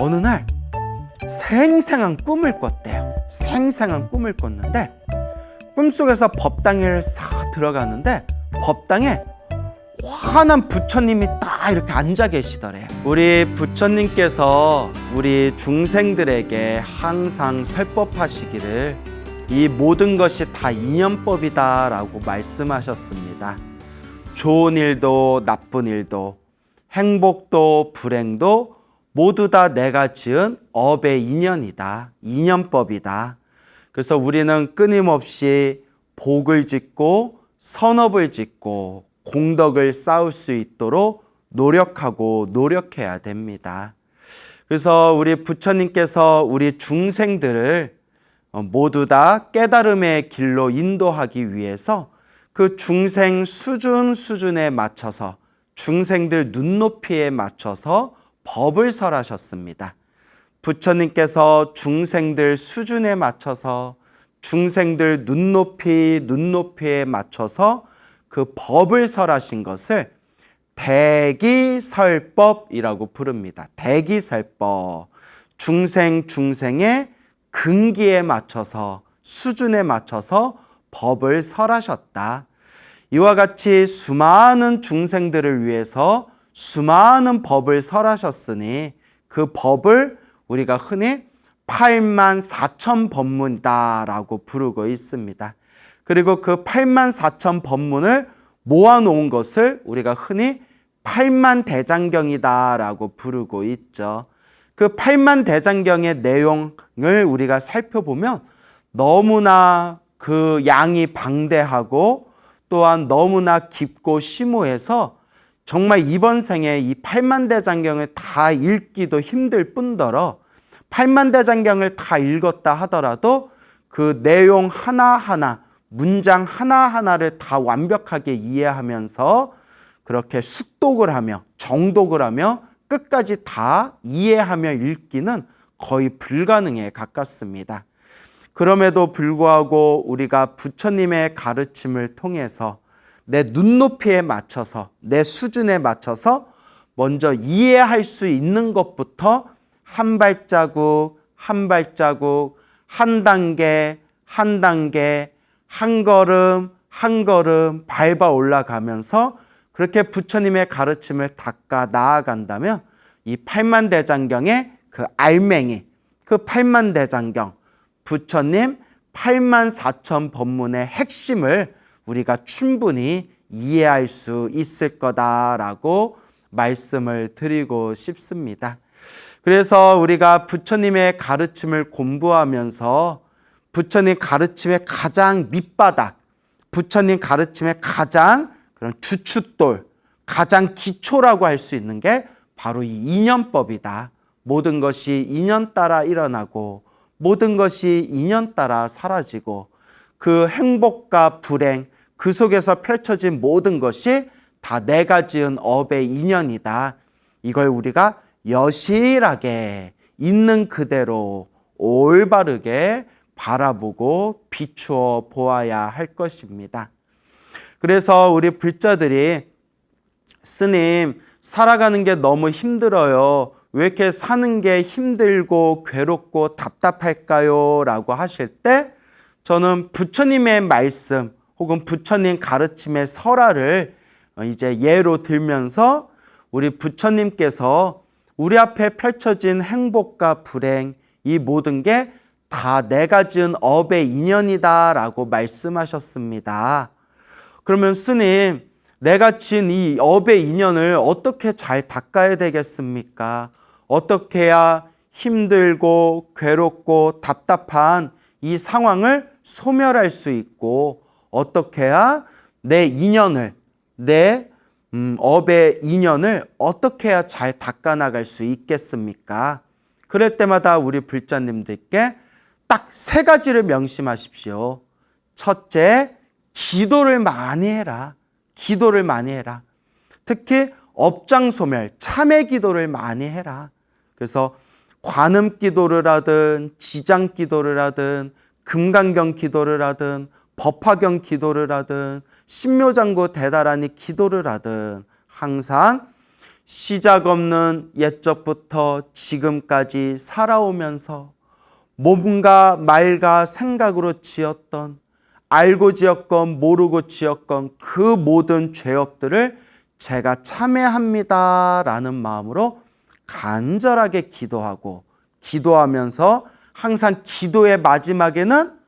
어느 날 생생한 꿈을 꿨대요. 생생한 꿈을 꿨는데 꿈속에서 법당에 싹 들어가는데 법당에 환한 부처님이 딱 이렇게 앉아 계시더래요. 우리 부처님께서 우리 중생들에게 항상 설법하시기를 이 모든 것이 다 인연법이다 라고 말씀하셨습니다. 좋은 일도 나쁜 일도 행복도 불행도 모두 다 내가 지은 업의 인연이다. 인연법이다. 그래서 우리는 끊임없이 복을 짓고 선업을 짓고 공덕을 쌓을 수 있도록 노력하고 노력해야 됩니다. 그래서 우리 부처님께서 우리 중생들을 모두 다 깨달음의 길로 인도하기 위해서 그 중생 수준에 맞춰서 중생들 눈높이에 맞춰서 법을 설하셨습니다. 부처님께서 중생들 수준에 맞춰서 중생들 눈높이에 맞춰서 그 법을 설하신 것을 대기설법이라고 부릅니다. 대기설법. 중생의 근기에 맞춰서 수준에 맞춰서 법을 설하셨다. 이와 같이 수많은 중생들을 위해서 수많은 법을 설하셨으니 그 법을 우리가 흔히 84,000법문이다라고 부르고 있습니다. 그리고 그 84,000법문을 모아놓은 것을 우리가 흔히 8만대장경이다라고 부르고 있죠. 그 8만대장경의 내용을 우리가 살펴보면 너무나 그 양이 방대하고 또한 너무나 깊고 심오해서 정말 이번 생에 이 8만대장경을 다 읽기도 힘들 뿐더러 8만대장경을 다 읽었다 하더라도 그 내용 하나하나 문장 하나하나를 다 완벽하게 이해하면서 그렇게 숙독을 하며 정독을 하며 끝까지 다 이해하며 읽기는 거의 불가능에 가깝습니다. 그럼에도 불구하고 우리가 부처님의 가르침을 통해서 내 눈높이에 맞춰서 내 수준에 맞춰서 먼저 이해할 수 있는 것부터 한 발자국 한 발자국 한 단계 한 단계 한 걸음 한 걸음 밟아 올라가면서 그렇게 부처님의 가르침을 닦아 나아간다면 이 8만대장경의 그 알맹이 그 8만대장경 부처님 84,000법문의 핵심을 우리가 충분히 이해할 수 있을 거다라고 말씀을 드리고 싶습니다. 그래서 우리가 부처님의 가르침을 공부하면서 부처님 가르침의 가장 밑바닥, 부처님 가르침의 가장 그런 주춧돌, 가장 기초라고 할 수 있는 게 바로 이 인연법이다. 모든 것이 인연 따라 일어나고 모든 것이 인연 따라 사라지고 그 행복과 불행, 그 속에서 펼쳐진 모든 것이 다 내가 지은 업의 인연이다. 이걸 우리가 여실하게 있는 그대로 올바르게 바라보고 비추어 보아야 할 것입니다. 그래서 우리 불자들이 스님 살아가는 게 너무 힘들어요. 왜 이렇게 사는 게 힘들고 괴롭고 답답할까요? 라고 하실 때 저는 부처님의 말씀 혹은 부처님 가르침의 설화를 이제 예로 들면서 우리 부처님께서 우리 앞에 펼쳐진 행복과 불행 이 모든 게 다 내가 지은 업의 인연이다 라고 말씀하셨습니다. 그러면 스님 내가 지은 이 업의 인연을 어떻게 잘 닦아야 되겠습니까? 어떻게 해야 힘들고 괴롭고 답답한 이 상황을 소멸할 수 있고 어떻게 해야 내 인연을 내 업의 인연을 어떻게 해야 잘 닦아나갈 수 있겠습니까? 그럴 때마다 우리 불자님들께 딱 세 가지를 명심하십시오. 첫째, 기도를 많이 해라. 기도를 많이 해라. 특히 업장소멸, 참회 기도를 많이 해라. 그래서 관음 기도를 하든 지장 기도를 하든 금강경 기도를 하든 법화경 기도를 하든 신묘장구 대다라니 기도를 하든 항상 시작 없는 옛적부터 지금까지 살아오면서 몸과 말과 생각으로 지었던, 알고 지었건 모르고 지었건 그 모든 죄업들을 제가 참회합니다 라는 마음으로 간절하게 기도하고, 기도하면서 항상 기도의 마지막에는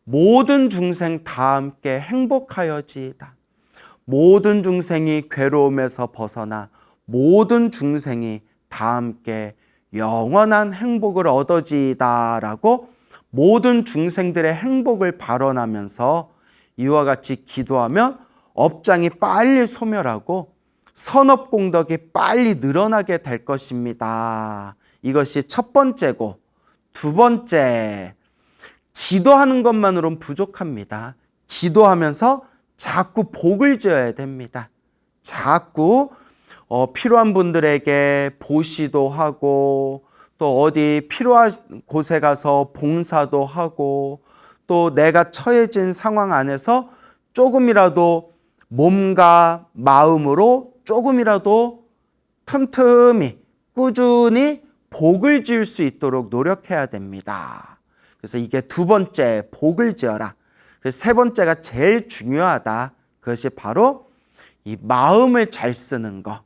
모든 중생 다 함께 행복하여지이다, 모든 중생이 괴로움에서 벗어나 모든 중생이 다 함께 영원한 행복을 얻어지이다 라고 모든 중생들의 행복을 발언하면서 이와 같이 기도하면 업장이 빨리 소멸하고 선업공덕이 빨리 늘어나게 될 것입니다. 이것이 첫 번째고, 두 번째, 기도하는 것만으로는 부족합니다. 기도하면서 자꾸 복을 지어야 됩니다. 자꾸 필요한 분들에게 보시도 하고, 또 어디 필요한 곳에 가서 봉사도 하고, 또 내가 처해진 상황 안에서 조금이라도 몸과 마음으로 조금이라도 틈틈이 꾸준히 복을 지을 수 있도록 노력해야 됩니다. 그래서 이게 두 번째, 복을 지어라. 세 번째가 제일 중요하다. 그것이 바로 이 마음을 잘 쓰는 것.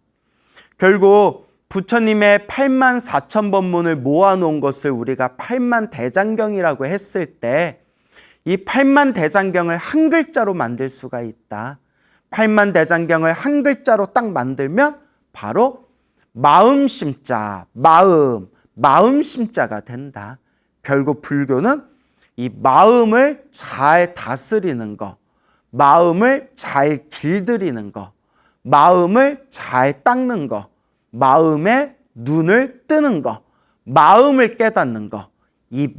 결국 부처님의 84,000번문을 모아놓은 것을 우리가 8만대장경이라고 했을 때, 이 8만대장경을 한 글자로 만들 수가 있다. 8만대장경을 한 글자로 딱 만들면 바로 마음심자, 마음심자가 된다. 결국 불교는 이 마음을 잘 다스리는 것, 마음을 잘 길들이는 것, 마음을 잘 닦는 것, 마음에 눈을 뜨는 것, 마음을 깨닫는 것, 이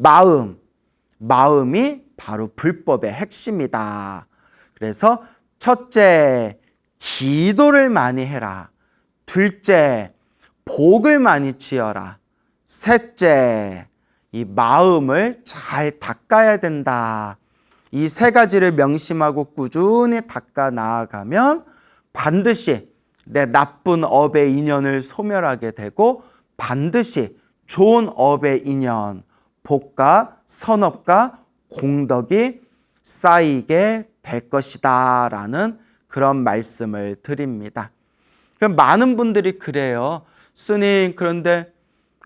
마음이 바로 불법의 핵심이다. 그래서 첫째, 기도를 많이 해라. 둘째, 복을 많이 지어라. 셋째, 이 마음을 잘 닦아야 된다. 이 세 가지를 명심하고 꾸준히 닦아 나아가면 반드시 내 나쁜 업의 인연을 소멸하게 되고, 반드시 좋은 업의 인연, 복과 선업과 공덕이 쌓이게 될 것이다 라는 그런 말씀을 드립니다. 많은 분들이 그래요. 스님, 그런데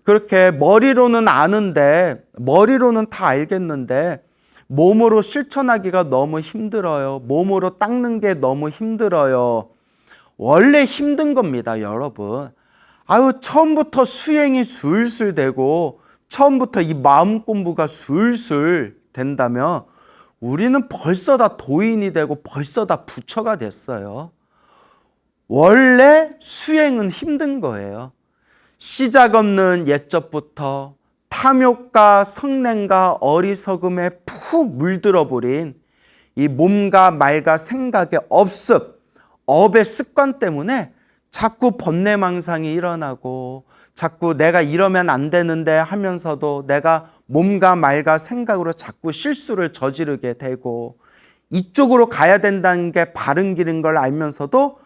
그렇게 머리로는 아는데, 머리로는 다 알겠는데 몸으로 실천하기가 너무 힘들어요. 몸으로 닦는 게 너무 힘들어요. 원래 힘든 겁니다, 여러분. 처음부터 수행이 술술 되고 처음부터 이 마음 공부가 술술 된다면 우리는 벌써 다 도인이 되고 벌써 다 부처가 됐어요. 원래 수행은 힘든 거예요. 시작 없는 옛적부터 탐욕과 성냄과 어리석음에 푹 물들어 버린 이 몸과 말과 생각의 업의 습관 때문에 자꾸 번뇌망상이 일어나고, 자꾸 내가 이러면 안 되는데 하면서도 내가 몸과 말과 생각으로 자꾸 실수를 저지르게 되고, 이쪽으로 가야 된다는 게 바른 길인 걸 알면서도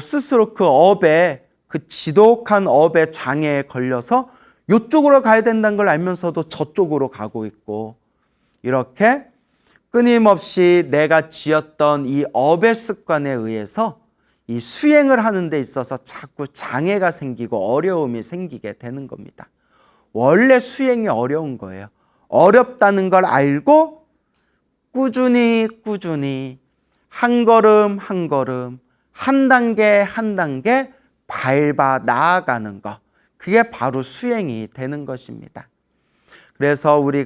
스스로 그 지독한 업의 장애에 걸려서 이쪽으로 가야 된다는 걸 알면서도 저쪽으로 가고 있고, 이렇게 끊임없이 내가 지었던 이 업의 습관에 의해서 이 수행을 하는 데 있어서 자꾸 장애가 생기고 어려움이 생기게 되는 겁니다. 원래 수행이 어려운 거예요. 어렵다는 걸 알고 꾸준히 한 걸음 한 걸음, 한 단계 한 단계 밟아 나아가는 것, 그게 바로 수행이 되는 것입니다. 그래서 우리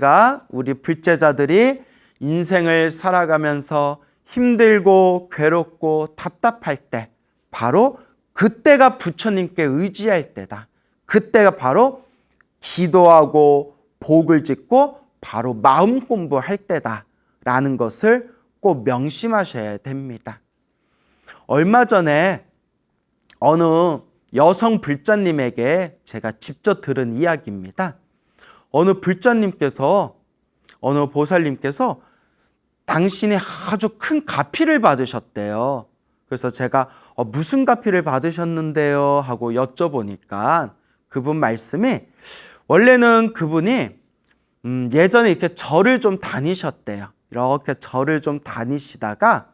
불제자들이 인생을 살아가면서 힘들고 괴롭고 답답할 때, 바로 그때가 부처님께 의지할 때다. 그때가 바로 기도하고 복을 짓고 바로 마음 공부할 때다라는 것을 꼭 명심하셔야 됩니다. 얼마 전에 어느 여성 불자님에게 제가 직접 들은 이야기입니다. 어느 보살님께서 당신이 아주 큰 가피를 받으셨대요. 그래서 제가 무슨 가피를 받으셨는데요? 하고 여쭤보니까 그분 말씀이 원래는 그분이 예전에 이렇게 절을 좀 다니셨대요. 이렇게 절을 좀 다니시다가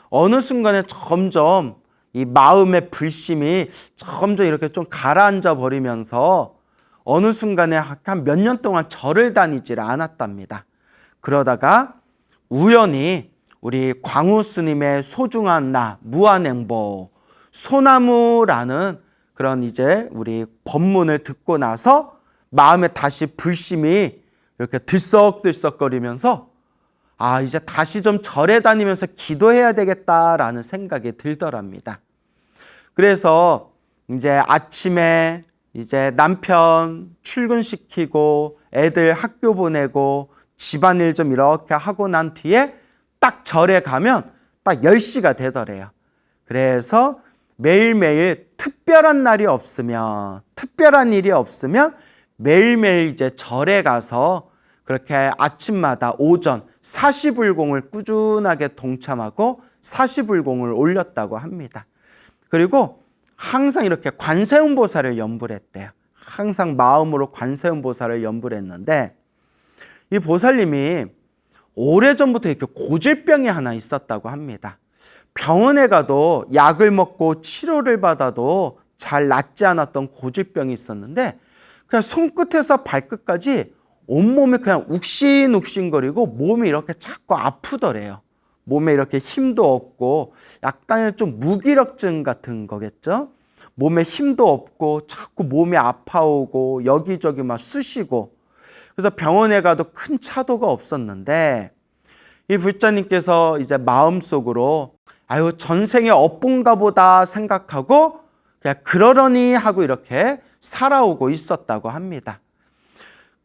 어느 순간에 점점 이 마음의 불심이 점점 이렇게 좀 가라앉아 버리면서 어느 순간에 한 몇 년 동안 절을 다니질 않았답니다. 그러다가 우연히 우리 광우 스님의 소중한 나, 무한행보, 소나무라는 그런 이제 우리 법문을 듣고 나서 마음에 다시 불심이 이렇게 들썩들썩거리면서 이제 다시 좀 절에 다니면서 기도해야 되겠다라는 생각이 들더랍니다. 그래서 이제 아침에 이제 남편 출근시키고 애들 학교 보내고 집안일 좀 이렇게 하고 난 뒤에 딱 절에 가면 딱 10시가 되더래요. 그래서 매일매일 특별한 날이 없으면, 특별한 일이 없으면 매일매일 이제 절에 가서 그렇게 아침마다 오전 사시불공을 꾸준하게 동참하고 사시불공을 올렸다고 합니다. 그리고 항상 이렇게 관세음보살을 연불 했대요. 항상 마음으로 관세음보살을 연불 했는데 이 보살님이 오래전부터 이렇게 고질병이 하나 있었다고 합니다. 병원에 가도 약을 먹고 치료를 받아도 잘 낫지 않았던 고질병이 있었는데 그냥 손끝에서 발끝까지 온몸이 그냥 욱신욱신거리고 몸이 이렇게 자꾸 아프더래요. 몸에 이렇게 힘도 없고 약간의 좀 무기력증 같은 거겠죠. 몸에 힘도 없고 자꾸 몸이 아파오고 여기저기 막 쑤시고 그래서 병원에 가도 큰 차도가 없었는데 이 불자님께서 이제 마음속으로 전생에 업본가 보다 생각하고 그냥 그러려니 하고 이렇게 살아오고 있었다고 합니다.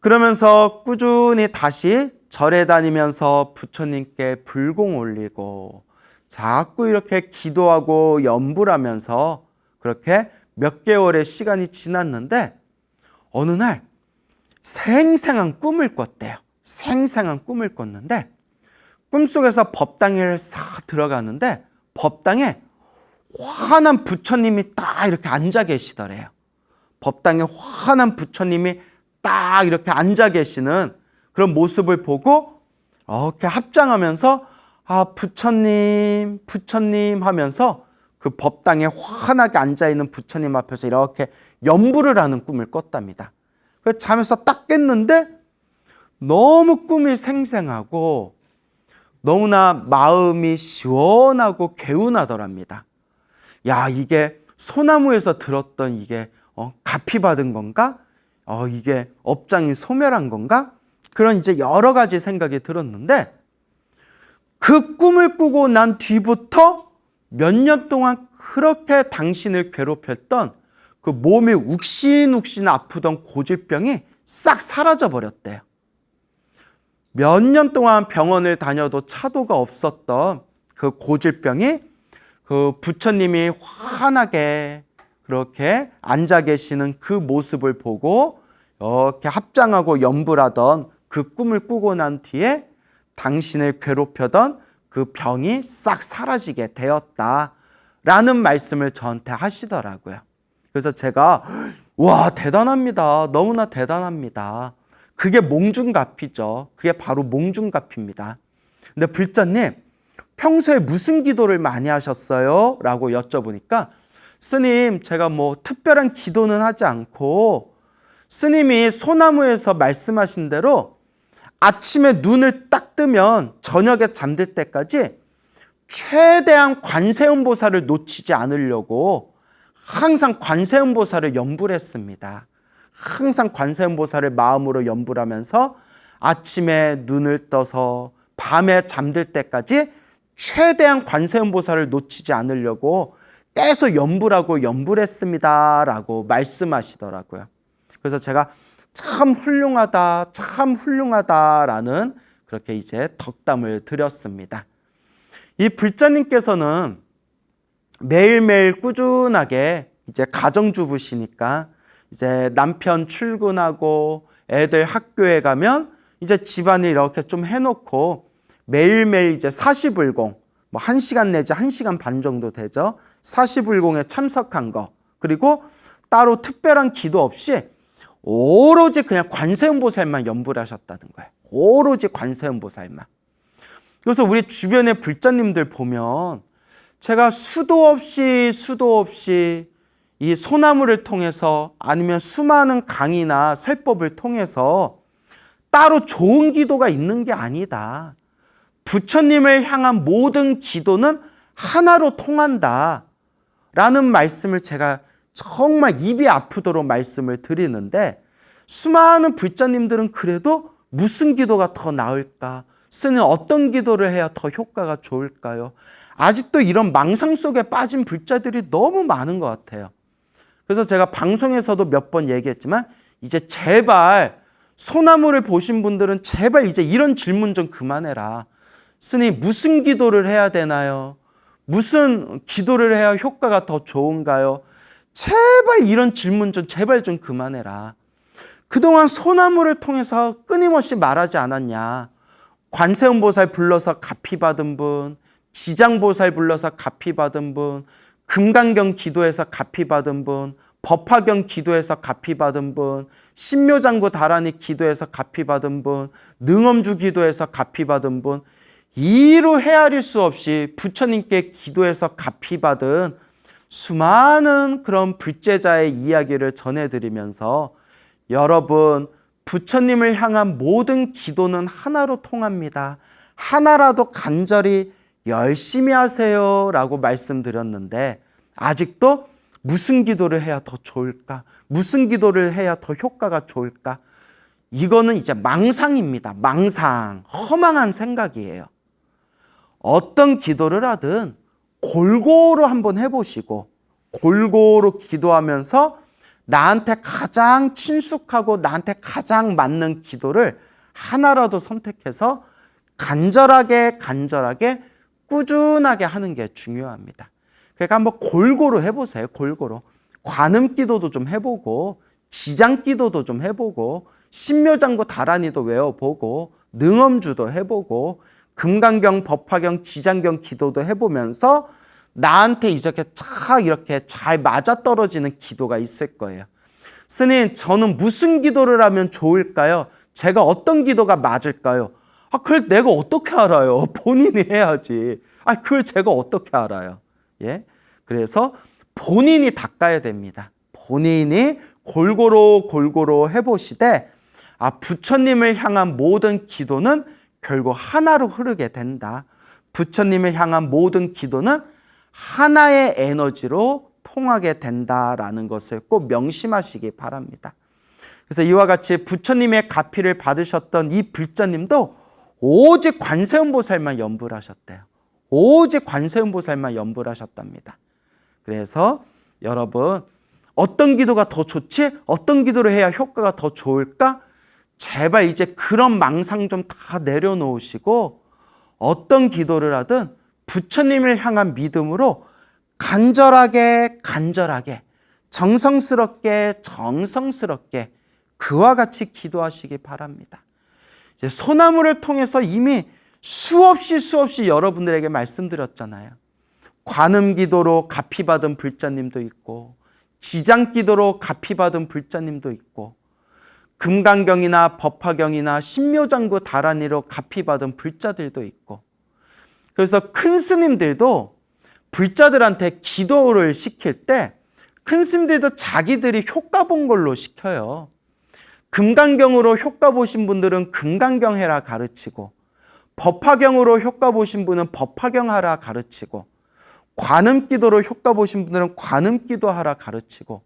그러면서 꾸준히 다시 절에 다니면서 부처님께 불공 올리고 자꾸 이렇게 기도하고 염불하면서 그렇게 몇 개월의 시간이 지났는데 어느 날 생생한 꿈을 꿨대요. 생생한 꿈을 꿨는데 꿈속에서 법당에 싹 들어가는데 법당에 환한 부처님이 딱 이렇게 앉아 계시더래요. 법당에 환한 부처님이 딱 이렇게 앉아 계시는 그런 모습을 보고 이렇게 합장하면서 부처님, 부처님 하면서 그 법당에 환하게 앉아있는 부처님 앞에서 이렇게 염불을 하는 꿈을 꿨답니다. 그래서 잠에서 딱 깼는데 너무 꿈이 생생하고 너무나 마음이 시원하고 개운하더랍니다. 이게 소나무에서 들었던 이게 가피 받은 건가? 이게 업장이 소멸한 건가? 그런 이제 여러 가지 생각이 들었는데 그 꿈을 꾸고 난 뒤부터 몇 년 동안 그렇게 당신을 괴롭혔던 그 몸이 욱신욱신 아프던 고질병이 싹 사라져 버렸대요. 몇 년 동안 병원을 다녀도 차도가 없었던 그 고질병이 그 부처님이 환하게 그렇게 앉아 계시는 그 모습을 보고 이렇게 합장하고 염불하던 그 꿈을 꾸고 난 뒤에 당신을 괴롭혀던 그 병이 싹 사라지게 되었다라는 말씀을 저한테 하시더라고요. 그래서 제가 와 대단합니다. 너무나 대단합니다. 그게 몽중가피죠. 그게 바로 몽중가피입니다. 근데 불자님 평소에 무슨 기도를 많이 하셨어요? 라고 여쭤보니까 스님 제가 뭐 특별한 기도는 하지 않고 스님이 소나무에서 말씀하신 대로 아침에 눈을 딱 뜨면 저녁에 잠들 때까지 최대한 관세음보살을 놓치지 않으려고 항상 관세음보살을 염불했습니다. 항상 관세음보살을 마음으로 염불하면서 아침에 눈을 떠서 밤에 잠들 때까지 최대한 관세음보살을 놓치지 않으려고 떼서 염불하고 염불했습니다 라고 말씀하시더라고요. 그래서 제가 참 훌륭하다, 참 훌륭하다라는 그렇게 이제 덕담을 드렸습니다. 이 불자님께서는 매일매일 꾸준하게 이제 가정주부시니까 이제 남편 출근하고 애들 학교에 가면 이제 집안일 이렇게 좀 해놓고 매일매일 이제 사시불공, 뭐 1시간 내지 1시간 반 정도 되죠. 40일공에 참석한 거. 그리고 따로 특별한 기도 없이 오로지 그냥 관세음보살만 연불 하셨다는 거예요. 오로지 관세음보살만. 그래서 우리 주변의 불자님들 보면 제가 수도 없이 이 소나무를 통해서 아니면 수많은 강의나 설법을 통해서 따로 좋은 기도가 있는 게 아니다. 부처님을 향한 모든 기도는 하나로 통한다. 라는 말씀을 제가 정말 입이 아프도록 말씀을 드리는데 수많은 불자님들은 그래도 무슨 기도가 더 나을까? 스님 어떤 기도를 해야 더 효과가 좋을까요? 아직도 이런 망상 속에 빠진 불자들이 너무 많은 것 같아요. 그래서 제가 방송에서도 몇 번 얘기했지만 이제 제발 소나무를 보신 분들은 제발 이제 이런 질문 좀 그만해라. 스님 무슨 기도를 해야 되나요? 무슨 기도를 해야 효과가 더 좋은가요? 제발 이런 질문 좀 제발 좀 그만해라. 그동안 소나무를 통해서 끊임없이 말하지 않았냐. 관세음보살 불러서 가피 받은 분, 지장보살 불러서 가피 받은 분, 금강경 기도해서 가피 받은 분, 법화경 기도해서 가피 받은 분, 신묘장구 다라니 기도해서 가피 받은 분, 능엄주 기도해서 가피 받은 분, 이루 헤아릴 수 없이 부처님께 기도해서 가피 받은 수많은 그런 불제자의 이야기를 전해드리면서 여러분 부처님을 향한 모든 기도는 하나로 통합니다. 하나라도 간절히 열심히 하세요 라고 말씀드렸는데 아직도 무슨 기도를 해야 더 좋을까? 무슨 기도를 해야 더 효과가 좋을까? 이거는 이제 망상입니다. 망상, 허망한 생각이에요. 어떤 기도를 하든 골고루 한번 해보시고 골고루 기도하면서 나한테 가장 친숙하고 나한테 가장 맞는 기도를 하나라도 선택해서 간절하게 꾸준하게 하는 게 중요합니다. 그러니까 한번 골고루 해보세요. 골고루. 관음기도도 좀 해보고 지장기도도 좀 해보고 신묘장구 다라니도 외워보고 능엄주도 해보고 금강경, 법화경, 지장경 기도도 해보면서 나한테 이렇게 잘 맞아떨어지는 기도가 있을 거예요. 스님, 저는 무슨 기도를 하면 좋을까요? 제가 어떤 기도가 맞을까요? 그걸 내가 어떻게 알아요? 본인이 해야지. 그걸 제가 어떻게 알아요? 예? 그래서 본인이 닦아야 됩니다. 본인이 골고루 해보시되, 부처님을 향한 모든 기도는 결국 하나로 흐르게 된다. 부처님을 향한 모든 기도는 하나의 에너지로 통하게 된다라는 것을 꼭 명심하시기 바랍니다. 그래서 이와 같이 부처님의 가피를 받으셨던 이 불자님도 오직 관세음보살만 연불 하셨대요. 오직 관세음보살만 연불 하셨답니다. 그래서 여러분 어떤 기도가 더 좋지? 어떤 기도를 해야 효과가 더 좋을까? 제발 이제 그런 망상 좀 다 내려놓으시고 어떤 기도를 하든 부처님을 향한 믿음으로 간절하게 정성스럽게 그와 같이 기도하시기 바랍니다. 이제 소나무를 통해서 이미 수없이 여러분들에게 말씀드렸잖아요. 관음기도로 가피받은 불자님도 있고 지장기도로 가피받은 불자님도 있고 금강경이나 법화경이나 신묘장구 다라니로 가피받은 불자들도 있고 그래서 큰 스님들도 불자들한테 기도를 시킬 때 큰 스님들도 자기들이 효과 본 걸로 시켜요. 금강경으로 효과 보신 분들은 금강경 해라 가르치고 법화경으로 효과 보신 분은 법화경 하라 가르치고 관음기도로 효과 보신 분들은 관음기도 하라 가르치고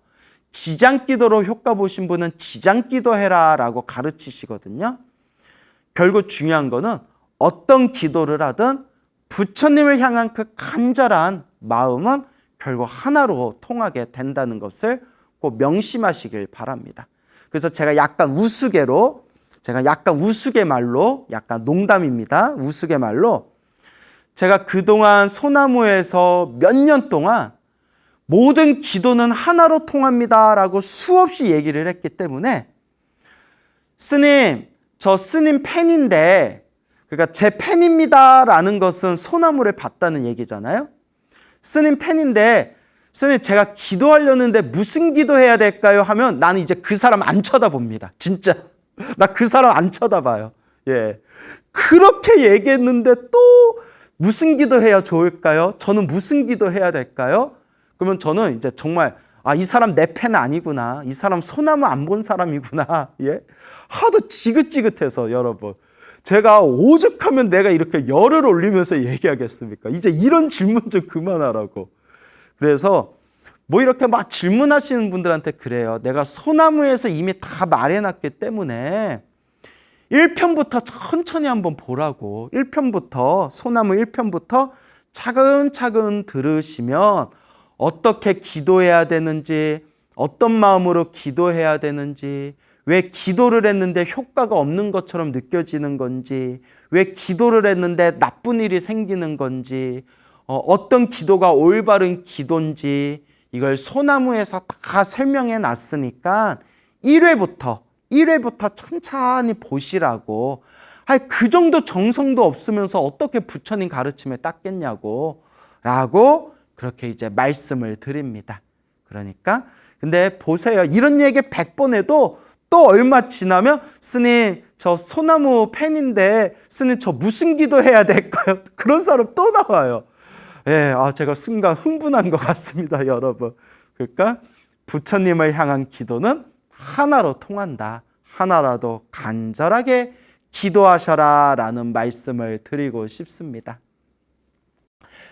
지장기도로 효과 보신 분은 지장기도 해라 라고 가르치시거든요. 결국 중요한 거는 어떤 기도를 하든 부처님을 향한 그 간절한 마음은 결국 하나로 통하게 된다는 것을 꼭 명심하시길 바랍니다. 그래서 제가 약간 우스갯말로 약간 농담입니다. 우스갯말로 제가 그동안 소나무에서 몇 년 동안 모든 기도는 하나로 통합니다 라고 수없이 얘기를 했기 때문에 스님, 저 스님 팬인데 그러니까 제 팬입니다라는 것은 소나무를 봤다는 얘기잖아요. 스님 팬인데 스님 제가 기도하려는데 무슨 기도해야 될까요? 하면 나는 이제 그 사람 안 쳐다봅니다. 진짜 나 그 사람 안 쳐다봐요. 예, 그렇게 얘기했는데 또 무슨 기도해야 좋을까요? 저는 무슨 기도해야 될까요? 그러면 저는 이제 정말 이 사람 내 팬 아니구나. 이 사람 소나무 안 본 사람이구나. 예, 하도 지긋지긋해서 여러분. 제가 오죽하면 내가 이렇게 열을 올리면서 얘기하겠습니까? 이제 이런 질문 좀 그만하라고. 그래서 뭐 이렇게 막 질문하시는 분들한테 그래요. 내가 소나무에서 이미 다 말해놨기 때문에 1편부터 천천히 한번 보라고. 1편부터 소나무 1편부터 차근차근 들으시면 어떻게 기도해야 되는지, 어떤 마음으로 기도해야 되는지, 왜 기도를 했는데 효과가 없는 것처럼 느껴지는 건지, 왜 기도를 했는데 나쁜 일이 생기는 건지, 어떤 기도가 올바른 기도인지 이걸 소나무에서 다 설명해 놨으니까 1회부터 천천히 보시라고. 그 정도 정성도 없으면서 어떻게 부처님 가르침에 닦겠냐고 라고 그렇게 이제 말씀을 드립니다. 그러니까 근데 보세요. 이런 얘기 100번 해도 또 얼마 지나면 스님 저 소나무 팬인데 스님 저 무슨 기도해야 될까요? 그런 사람 또 나와요. 예, 제가 순간 흥분한 것 같습니다, 여러분. 그러니까 부처님을 향한 기도는 하나로 통한다. 하나라도 간절하게 기도하셔라 라는 말씀을 드리고 싶습니다.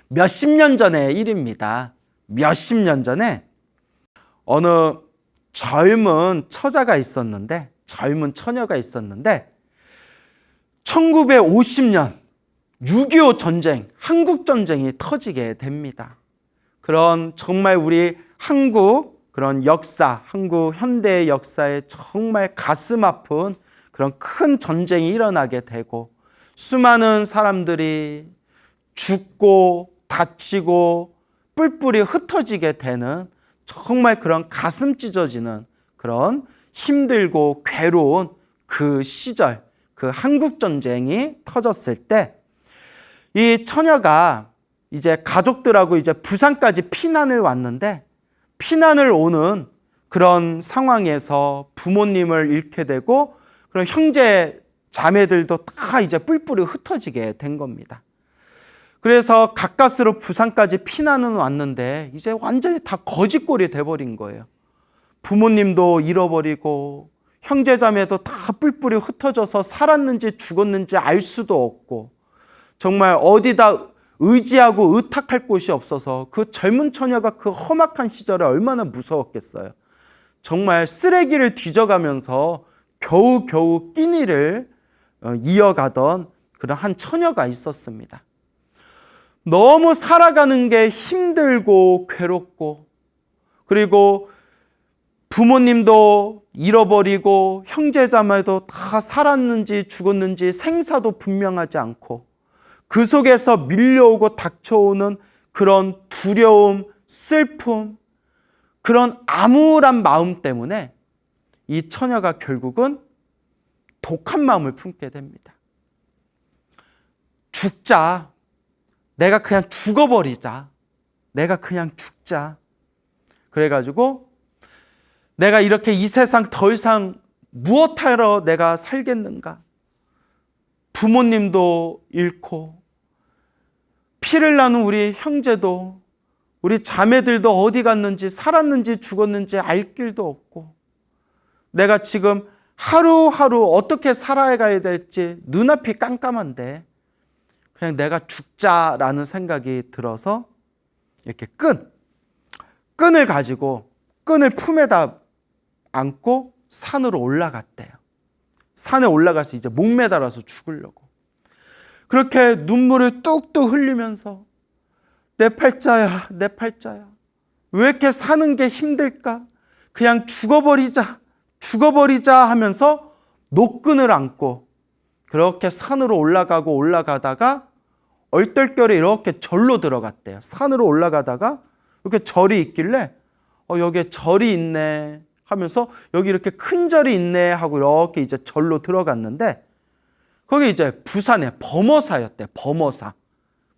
몇십 년 전의 일입니다. 몇십 년 전에 어느 젊은 처녀가 있었는데 1950년 6.25 전쟁, 한국 전쟁이 터지게 됩니다. 그런 정말 우리 한국 그런 역사, 한국 현대의 역사에 정말 가슴 아픈 그런 큰 전쟁이 일어나게 되고 수많은 사람들이 죽고 다치고 뿔뿔이 흩어지게 되는 정말 그런 가슴 찢어지는 그런 힘들고 괴로운 그 시절, 그 한국 전쟁이 터졌을 때 이 처녀가 이제 가족들하고 이제 부산까지 피난을 왔는데 피난을 오는 그런 상황에서 부모님을 잃게 되고 그런 형제 자매들도 다 이제 뿔뿔이 흩어지게 된 겁니다. 그래서 가까스로 부산까지 피난은 왔는데 이제 완전히 다 거지꼴이 돼버린 거예요. 부모님도 잃어버리고 형제자매도 다 뿔뿔이 흩어져서 살았는지 죽었는지 알 수도 없고 정말 어디다 의지하고 의탁할 곳이 없어서 그 젊은 처녀가 그 험악한 시절에 얼마나 무서웠겠어요. 정말 쓰레기를 뒤져가면서 겨우겨우 끼니를 이어가던 그런 한 처녀가 있었습니다. 너무 살아가는 게 힘들고 괴롭고 그리고 부모님도 잃어버리고 형제자매도 다 살았는지 죽었는지 생사도 분명하지 않고 그 속에서 밀려오고 닥쳐오는 그런 두려움, 슬픔, 그런 암울한 마음 때문에 이 처녀가 결국은 독한 마음을 품게 됩니다. 죽자. 내가 그냥 죽어버리자. 내가 그냥 죽자. 그래가지고 내가 이렇게 이 세상 더 이상 무엇하러 내가 살겠는가? 부모님도 잃고 피를 나눈 우리 형제도 우리 자매들도 어디 갔는지 살았는지 죽었는지 알 길도 없고 내가 지금 하루하루 어떻게 살아가야 될지 눈앞이 깜깜한데 그냥 내가 죽자라는 생각이 들어서 이렇게 끈을 가지고 끈을 품에다 안고 산으로 올라갔대요. 산에 올라가서 이제 목매달아서 죽으려고. 그렇게 눈물을 뚝뚝 흘리면서 내 팔자야, 내 팔자야. 왜 이렇게 사는 게 힘들까? 그냥 죽어버리자 하면서 노끈을 안고 그렇게 산으로 올라가다가 얼떨결에 이렇게 절로 들어갔대요. 산으로 올라가다가 이렇게 절이 있길래 여기에 절이 있네 하면서 여기 이렇게 큰 절이 있네 하고 이렇게 이제 절로 들어갔는데 거기 이제 부산의 범어사였대. 범어사.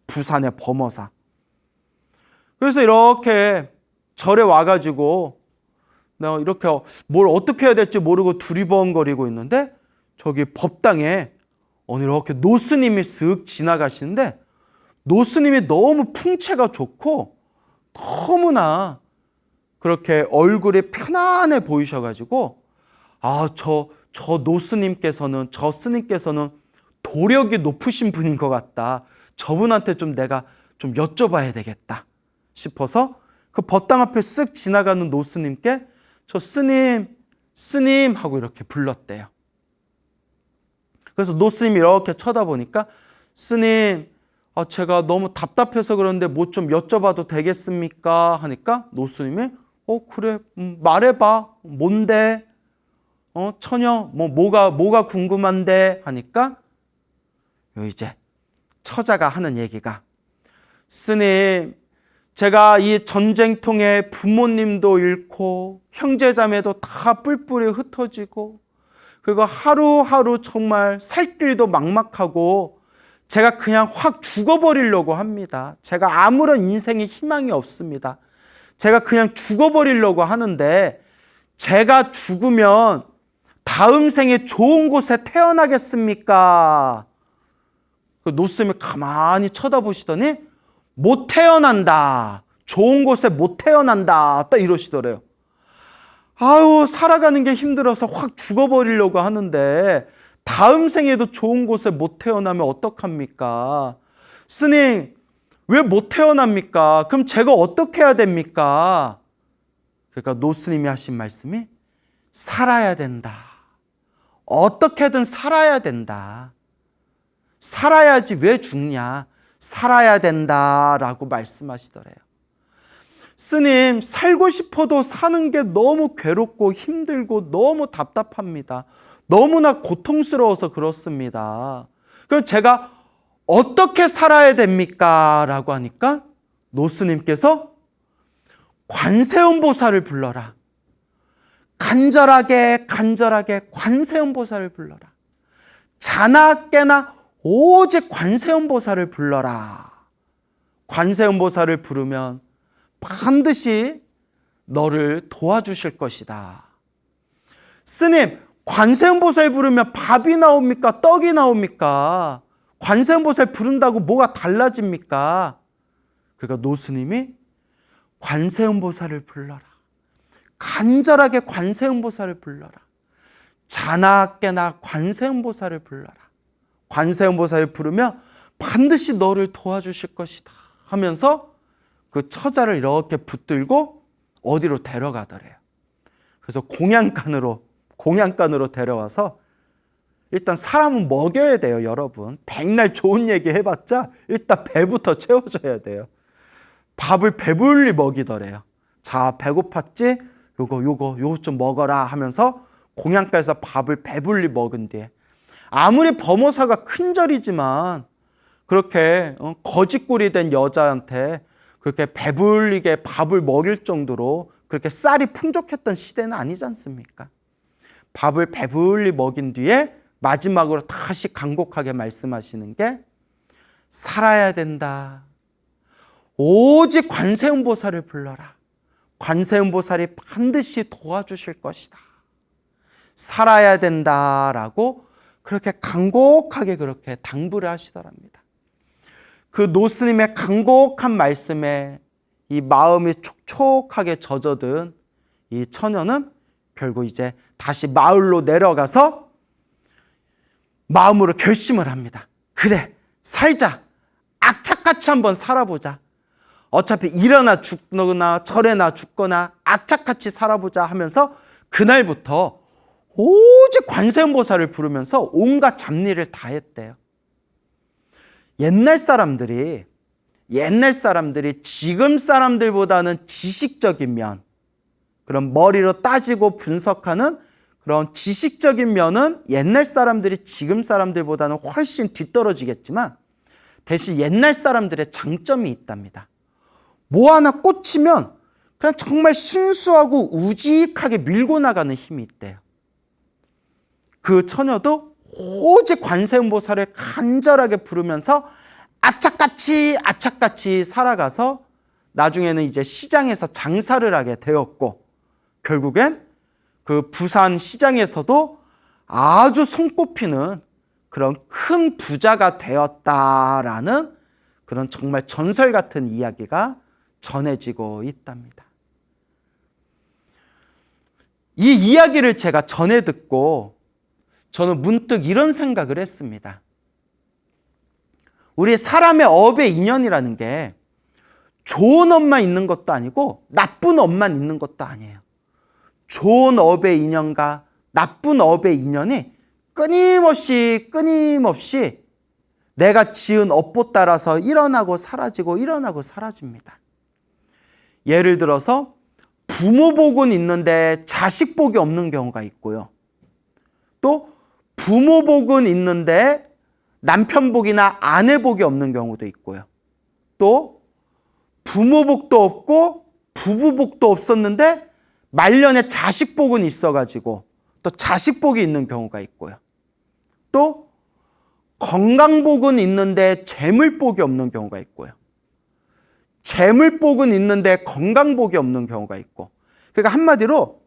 부산의 범어사. 그래서 이렇게 절에 와가지고 내가 이렇게 뭘 어떻게 해야 될지 모르고 두리번거리고 있는데 저기 법당에 어느 이렇게 노스님이 쓱 지나가시는데 노스님이 너무 풍채가 좋고 너무나 그렇게 얼굴이 편안해 보이셔가지고 저 노스님께서는 저 스님께서는 도력이 높으신 분인 것 같다. 저분한테 좀 내가 좀 여쭤봐야 되겠다 싶어서 그 법당 앞에 쓱 지나가는 노스님께 저 스님 하고 이렇게 불렀대요. 그래서 노스님이 이렇게 쳐다보니까 스님, 제가 너무 답답해서 그러는데 뭐 좀 여쭤봐도 되겠습니까? 하니까 노스님이 그래, 말해봐. 뭔데? 처녀, 뭐가 궁금한데? 하니까 이제 처자가 하는 얘기가 스님, 제가 이 전쟁통에 부모님도 잃고 형제자매도 다 뿔뿔이 흩어지고 그리고 하루하루 정말 살 길도 막막하고 제가 그냥 확 죽어버리려고 합니다. 제가 아무런 인생에 희망이 없습니다. 제가 그냥 죽어버리려고 하는데 제가 죽으면 다음 생에 좋은 곳에 태어나겠습니까? 그 노스님이 가만히 쳐다보시더니 못 태어난다. 좋은 곳에 못 태어난다. 딱 이러시더래요. 살아가는 게 힘들어서 확 죽어버리려고 하는데 다음 생에도 좋은 곳에 못 태어나면 어떡합니까? 스님, 왜 못 태어납니까? 그럼 제가 어떻게 해야 됩니까? 그러니까 노스님이 하신 말씀이 살아야 된다. 어떻게든 살아야 된다. 살아야지 왜 죽냐? 살아야 된다라고 말씀하시더래요. 스님, 살고 싶어도 사는 게 너무 괴롭고 힘들고 너무 답답합니다. 너무나 고통스러워서 그렇습니다. 그럼 제가 어떻게 살아야 됩니까? 라고 하니까 노스님께서 관세음보살을 불러라. 간절하게 관세음보살을 불러라. 자나 깨나 오직 관세음보살을 불러라. 관세음보살을 부르면 반드시 너를 도와주실 것이다. 스님, 관세음보살 부르면 밥이 나옵니까? 떡이 나옵니까? 관세음보살 부른다고 뭐가 달라집니까? 그러니까 노스님이 관세음보살을 불러라. 간절하게 관세음보살을 불러라. 자나 깨나 관세음보살을 불러라. 관세음보살을 부르면 반드시 너를 도와주실 것이다 하면서 그 처자를 이렇게 붙들고 어디로 데려가더래요. 그래서 공양간으로 데려와서 일단 사람은 먹여야 돼요, 여러분. 백날 좋은 얘기 해봤자 일단 배부터 채워줘야 돼요. 밥을 배불리 먹이더래요. 자, 배고팠지? 요거 좀 먹어라 하면서 공양가에서 밥을 배불리 먹은 뒤에 아무리 범어사가 큰절이지만 그렇게 거짓골이 된 여자한테 그렇게 배불리게 밥을 먹일 정도로 그렇게 쌀이 풍족했던 시대는 아니지 않습니까? 밥을 배불리 먹인 뒤에 마지막으로 다시 간곡하게 말씀하시는 게 살아야 된다. 오직 관세음보살을 불러라. 관세음보살이 반드시 도와주실 것이다. 살아야 된다라고 그렇게 간곡하게 그렇게 당부를 하시더랍니다. 그 노스님의 간곡한 말씀에 이 마음이 촉촉하게 젖어든 이 처녀는 결국 이제 다시 마을로 내려가서 마음으로 결심을 합니다. 그래, 살자. 악착같이 한번 살아보자. 어차피 일어나 죽거나 절에나 죽거나 악착같이 살아보자 하면서 그날부터 오직 관세음보살을 부르면서 온갖 잡일을 다 했대요. 옛날 사람들이 지금 사람들보다는 지식적인 면, 그런 머리로 따지고 분석하는 그런 지식적인 면은 옛날 사람들이 지금 사람들보다는 훨씬 뒤떨어지겠지만 대신 옛날 사람들의 장점이 있답니다. 뭐 하나 꽂히면 그냥 정말 순수하고 우직하게 밀고 나가는 힘이 있대요. 그 처녀도 오직 관세음보살을 간절하게 부르면서 악착같이 살아가서 나중에는 이제 시장에서 장사를 하게 되었고, 결국엔 그 부산 시장에서도 아주 손꼽히는 그런 큰 부자가 되었다라는 그런 정말 전설 같은 이야기가 전해지고 있답니다. 이 이야기를 제가 전해 듣고 저는 문득 이런 생각을 했습니다. 우리 사람의 업의 인연이라는 게 좋은 업만 있는 것도 아니고 나쁜 업만 있는 것도 아니에요. 좋은 업의 인연과 나쁜 업의 인연이 끊임없이 내가 지은 업보 따라서 일어나고 사라집니다. 예를 들어서 부모 복은 있는데 자식 복이 없는 경우가 있고요. 또 부모 복은 있는데 남편 복이나 아내 복이 없는 경우도 있고요. 또 부모 복도 없고 부부 복도 없었는데 말년에 자식 복은 있어가지고 또 자식 복이 있는 경우가 있고요. 또 건강 복은 있는데 재물 복이 없는 경우가 있고요. 재물 복은 있는데 건강 복이 없는 경우가 있고, 그러니까 한마디로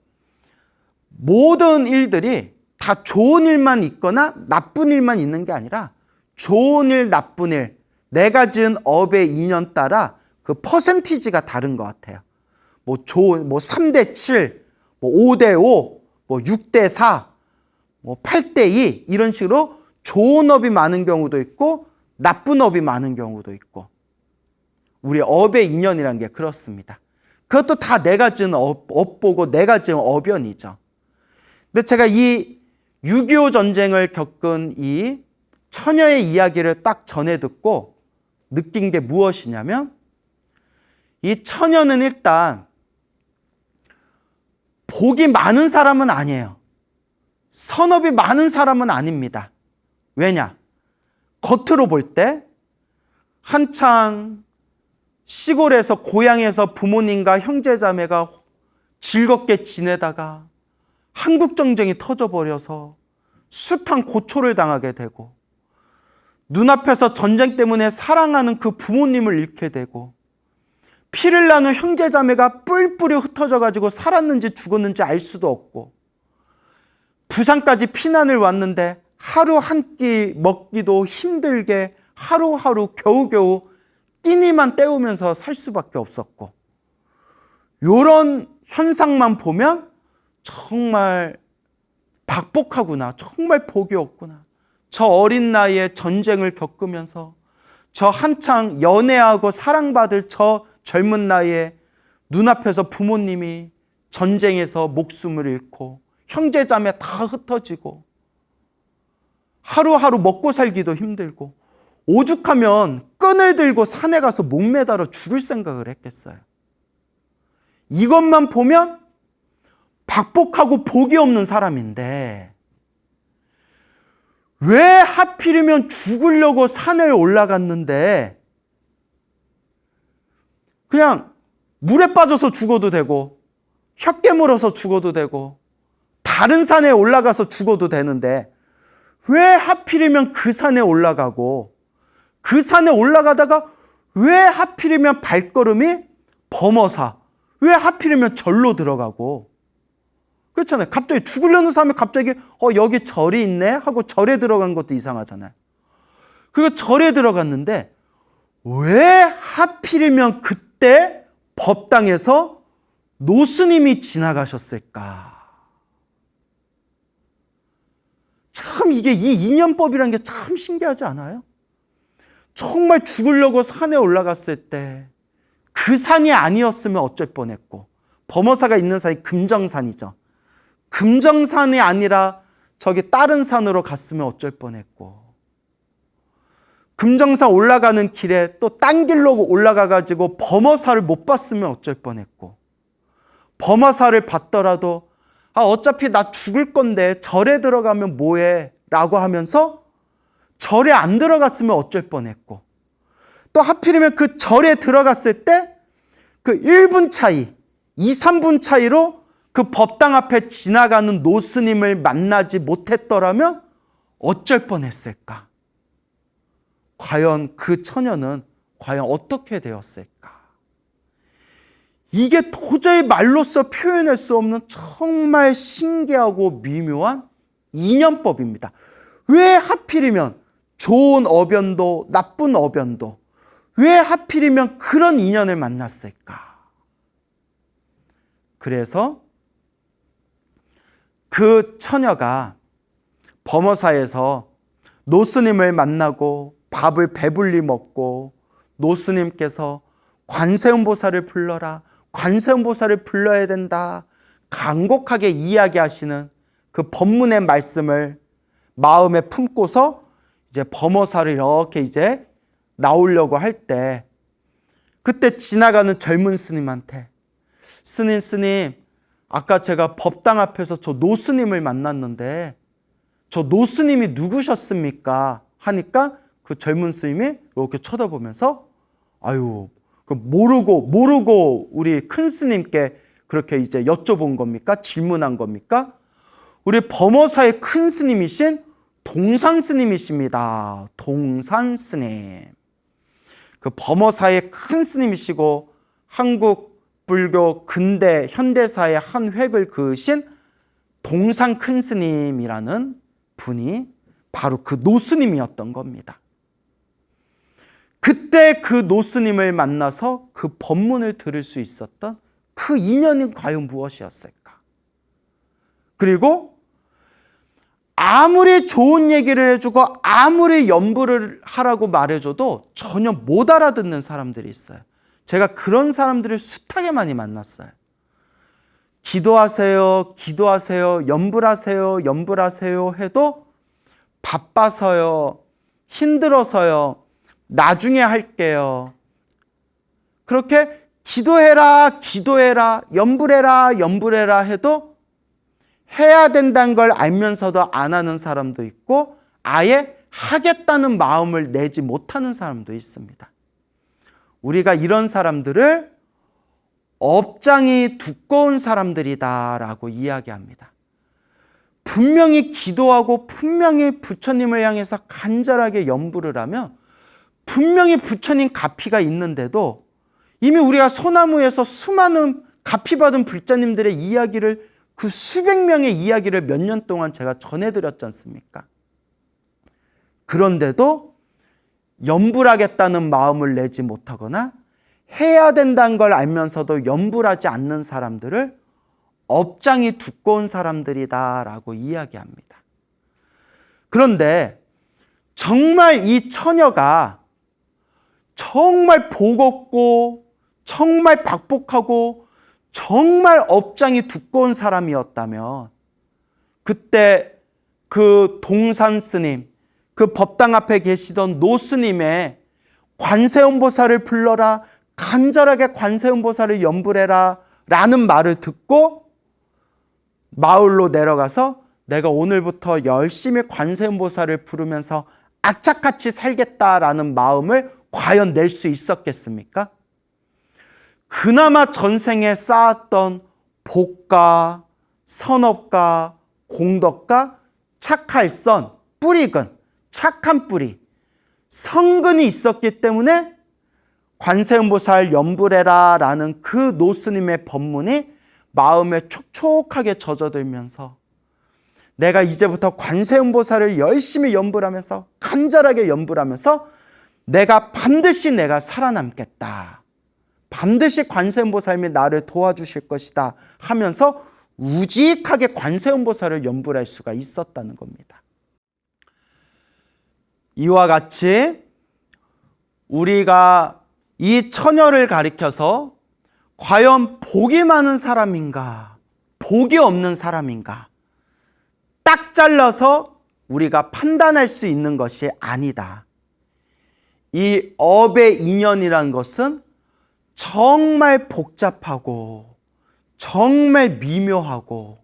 모든 일들이 다 좋은 일만 있거나 나쁜 일만 있는 게 아니라 좋은 일, 나쁜 일, 내가 지은 업의 인연 따라 그 퍼센티지가 다른 것 같아요. 뭐 3대 7, 뭐 5대 5, 뭐 6대 4, 뭐 8대 2 이런 식으로 좋은 업이 많은 경우도 있고 나쁜 업이 많은 경우도 있고, 우리 업의 인연이라는 게 그렇습니다. 그것도 다 내가 지은 업보고 내가 지은 업연이죠. 근데 제가 이 6.25 전쟁을 겪은 이 처녀의 이야기를 딱 전해 듣고 느낀 게 무엇이냐면, 이 처녀는 일단 복이 많은 사람은 아니에요. 선업이 많은 사람은 아닙니다. 왜냐? 겉으로 볼 때 한창 시골에서 고향에서 부모님과 형제자매가 즐겁게 지내다가 한국전쟁이 터져버려서 숱한 고초를 당하게 되고, 눈앞에서 전쟁 때문에 사랑하는 그 부모님을 잃게 되고, 피를 나눈 형제자매가 뿔뿔이 흩어져가지고 살았는지 죽었는지 알 수도 없고, 부산까지 피난을 왔는데 하루 한 끼 먹기도 힘들게 하루하루 겨우겨우 끼니만 때우면서 살 수밖에 없었고, 이런 현상만 보면 정말 박복하구나, 정말 복이 없구나. 저 어린 나이에 전쟁을 겪으면서 저 한창 연애하고 사랑받을 저 젊은 나이에 눈앞에서 부모님이 전쟁에서 목숨을 잃고 형제자매 다 흩어지고 하루하루 먹고 살기도 힘들고, 오죽하면 끈을 들고 산에 가서 목매달아 죽을 생각을 했겠어요. 이것만 보면 박복하고 복이 없는 사람인데 왜 하필이면 죽으려고 산을 올라갔는데 그냥 물에 빠져서 죽어도 되고 혀 물어서 죽어도 되고 다른 산에 올라가서 죽어도 되는데 왜 하필이면 그 산에 올라가고, 그 산에 올라가다가 왜 하필이면 발걸음이 범어사, 왜 하필이면 절로 들어가고, 그렇잖아요. 갑자기 죽으려는 사람이 갑자기 여기 절이 있네 하고 절에 들어간 것도 이상하잖아요. 그리고 절에 들어갔는데 왜 하필이면 그때 법당에서 노스님이 지나가셨을까? 참 이게 이 인연법이라는 게 참 신기하지 않아요? 정말 죽으려고 산에 올라갔을 때 그 산이 아니었으면 어쩔 뻔했고, 범어사가 있는 산이 금정산이죠. 금정산이 아니라 저기 다른 산으로 갔으면 어쩔 뻔했고, 금정산 올라가는 길에 또 딴 길로 올라가가지고 범어사를 못 봤으면 어쩔 뻔했고, 범어사를 봤더라도 어차피 나 죽을 건데 절에 들어가면 뭐해 라고 하면서 절에 안 들어갔으면 어쩔 뻔했고, 또 하필이면 그 절에 들어갔을 때 그 1분 차이, 2, 3분 차이로 그 법당 앞에 지나가는 노스님을 만나지 못했더라면 어쩔 뻔했을까? 과연 그 처녀는 과연 어떻게 되었을까? 이게 도저히 말로써 표현할 수 없는 정말 신기하고 미묘한 인연법입니다. 왜 하필이면 좋은 어변도 나쁜 어변도 왜 하필이면 그런 인연을 만났을까? 그래서 그 처녀가 범어사에서 노스님을 만나고 밥을 배불리 먹고 노스님께서 관세음보살을 불러라, 관세음보살을 불러야 된다 간곡하게 이야기하시는 그 법문의 말씀을 마음에 품고서 이제 범어사를 이렇게 이제 나오려고 할 때 그때 지나가는 젊은 스님한테 스님 아까 제가 법당 앞에서 저 노스님을 만났는데 저 노스님이 누구셨습니까? 하니까 그 젊은 스님이 이렇게 쳐다보면서 아유 모르고 우리 큰 스님께 그렇게 이제 여쭤본 겁니까? 질문한 겁니까? 우리 범어사의 큰 스님이신 동산 스님이십니다. 동산 스님. 그 범어사의 큰 스님이시고 한국 불교 근대 현대사의 한 획을 그으신 동산 큰 스님이라는 분이 바로 그 노스님이었던 겁니다. 그때 그 노스님을 만나서 그 법문을 들을 수 있었던 그 인연은 과연 무엇이었을까? 그리고 아무리 좋은 얘기를 해주고 아무리 연부를 하라고 말해줘도 전혀 못 알아듣는 사람들이 있어요. 제가 그런 사람들을 숱하게 많이 만났어요. 기도하세요, 기도하세요, 연불하세요, 연불하세요 해도 바빠서요, 힘들어서요, 나중에 할게요. 그렇게 기도해라, 기도해라, 연불해라, 연불해라 해도 해야 된다는 걸 알면서도 안 하는 사람도 있고 아예 하겠다는 마음을 내지 못하는 사람도 있습니다. 우리가 이런 사람들을 업장이 두꺼운 사람들이다라고 이야기합니다. 분명히 기도하고 분명히 부처님을 향해서 간절하게 연부를 하면 분명히 부처님 가피가 있는데도 이미 우리가 소나무에서 수많은 가피 받은 불자님들의 이야기를 그 수백 명의 이야기를 몇 년 동안 제가 전해드렸지 않습니까? 그런데도 연불하겠다는 마음을 내지 못하거나 해야 된다는 걸 알면서도 연불하지 않는 사람들을 업장이 두꺼운 사람들이다라고 이야기합니다. 그런데 정말 이 처녀가 정말 복없고 정말 박복하고 정말 업장이 두꺼운 사람이었다면 그때 그 동산 스님, 그 법당 앞에 계시던 노스님의 관세음보살을 불러라, 간절하게 관세음보살을 연불해라 라는 말을 듣고 마을로 내려가서 내가 오늘부터 열심히 관세음보살을 부르면서 악착같이 살겠다라는 마음을 과연 낼 수 있었겠습니까? 그나마 전생에 쌓았던 복과 선업과 공덕과 착할선, 뿌리근, 착한 뿌리, 성근이 있었기 때문에 관세음보살 연불해라 라는 그 노스님의 법문이 마음에 촉촉하게 젖어들면서 내가 이제부터 관세음보살을 열심히 연불하면서 간절하게 연불하면서 내가 반드시 내가 살아남겠다. 반드시 관세음보살이 나를 도와주실 것이다 하면서 우직하게 관세음보살을 연불할 수가 있었다는 겁니다. 이와 같이 우리가 이 처녀를 가리켜서 과연 복이 많은 사람인가, 복이 없는 사람인가 딱 잘라서 우리가 판단할 수 있는 것이 아니다. 이 업의 인연이라는 것은 정말 복잡하고 정말 미묘하고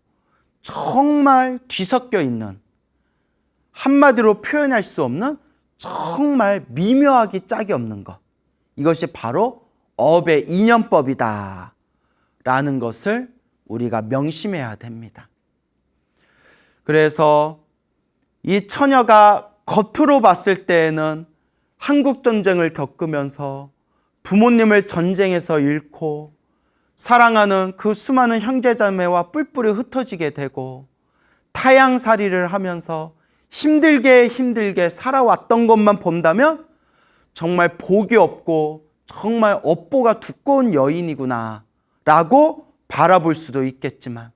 정말 뒤섞여 있는, 한마디로 표현할 수 없는 정말 미묘하기 짝이 없는 것, 이것이 바로 업의 인연법이다 라는 것을 우리가 명심해야 됩니다. 그래서 이 처녀가 겉으로 봤을 때에는 한국전쟁을 겪으면서 부모님을 전쟁에서 잃고 사랑하는 그 수많은 형제자매와 뿔뿔이 흩어지게 되고 타향살이를 하면서 힘들게 살아왔던 것만 본다면 정말 복이 없고 정말 업보가 두꺼운 여인이구나 라고 바라볼 수도 있겠지만,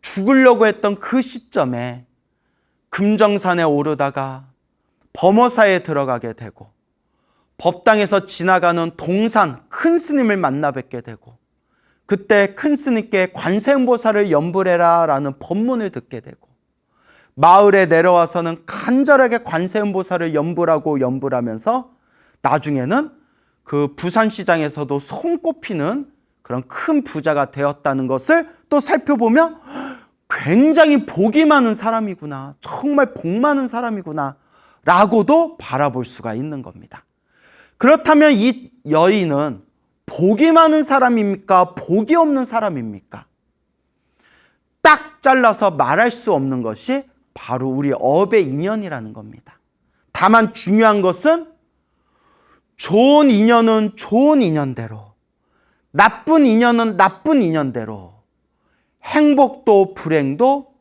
죽으려고 했던 그 시점에 금정산에 오르다가 범어사에 들어가게 되고 법당에서 지나가는 동산 큰 스님을 만나 뵙게 되고, 그때 큰 스님께 관세음보살을 염불해라 라는 법문을 듣게 되고, 마을에 내려와서는 간절하게 관세음보살을 염불하면서 나중에는 그 부산시장에서도 손꼽히는 그런 큰 부자가 되었다는 것을 또 살펴보면 굉장히 복이 많은 사람이구나, 정말 복 많은 사람이구나 라고도 바라볼 수가 있는 겁니다. 그렇다면 이 여인은 복이 많은 사람입니까? 복이 없는 사람입니까? 딱 잘라서 말할 수 없는 것이 바로 우리 업의 인연이라는 겁니다. 다만 중요한 것은 좋은 인연은 좋은 인연대로, 나쁜 인연은 나쁜 인연대로, 행복도 불행도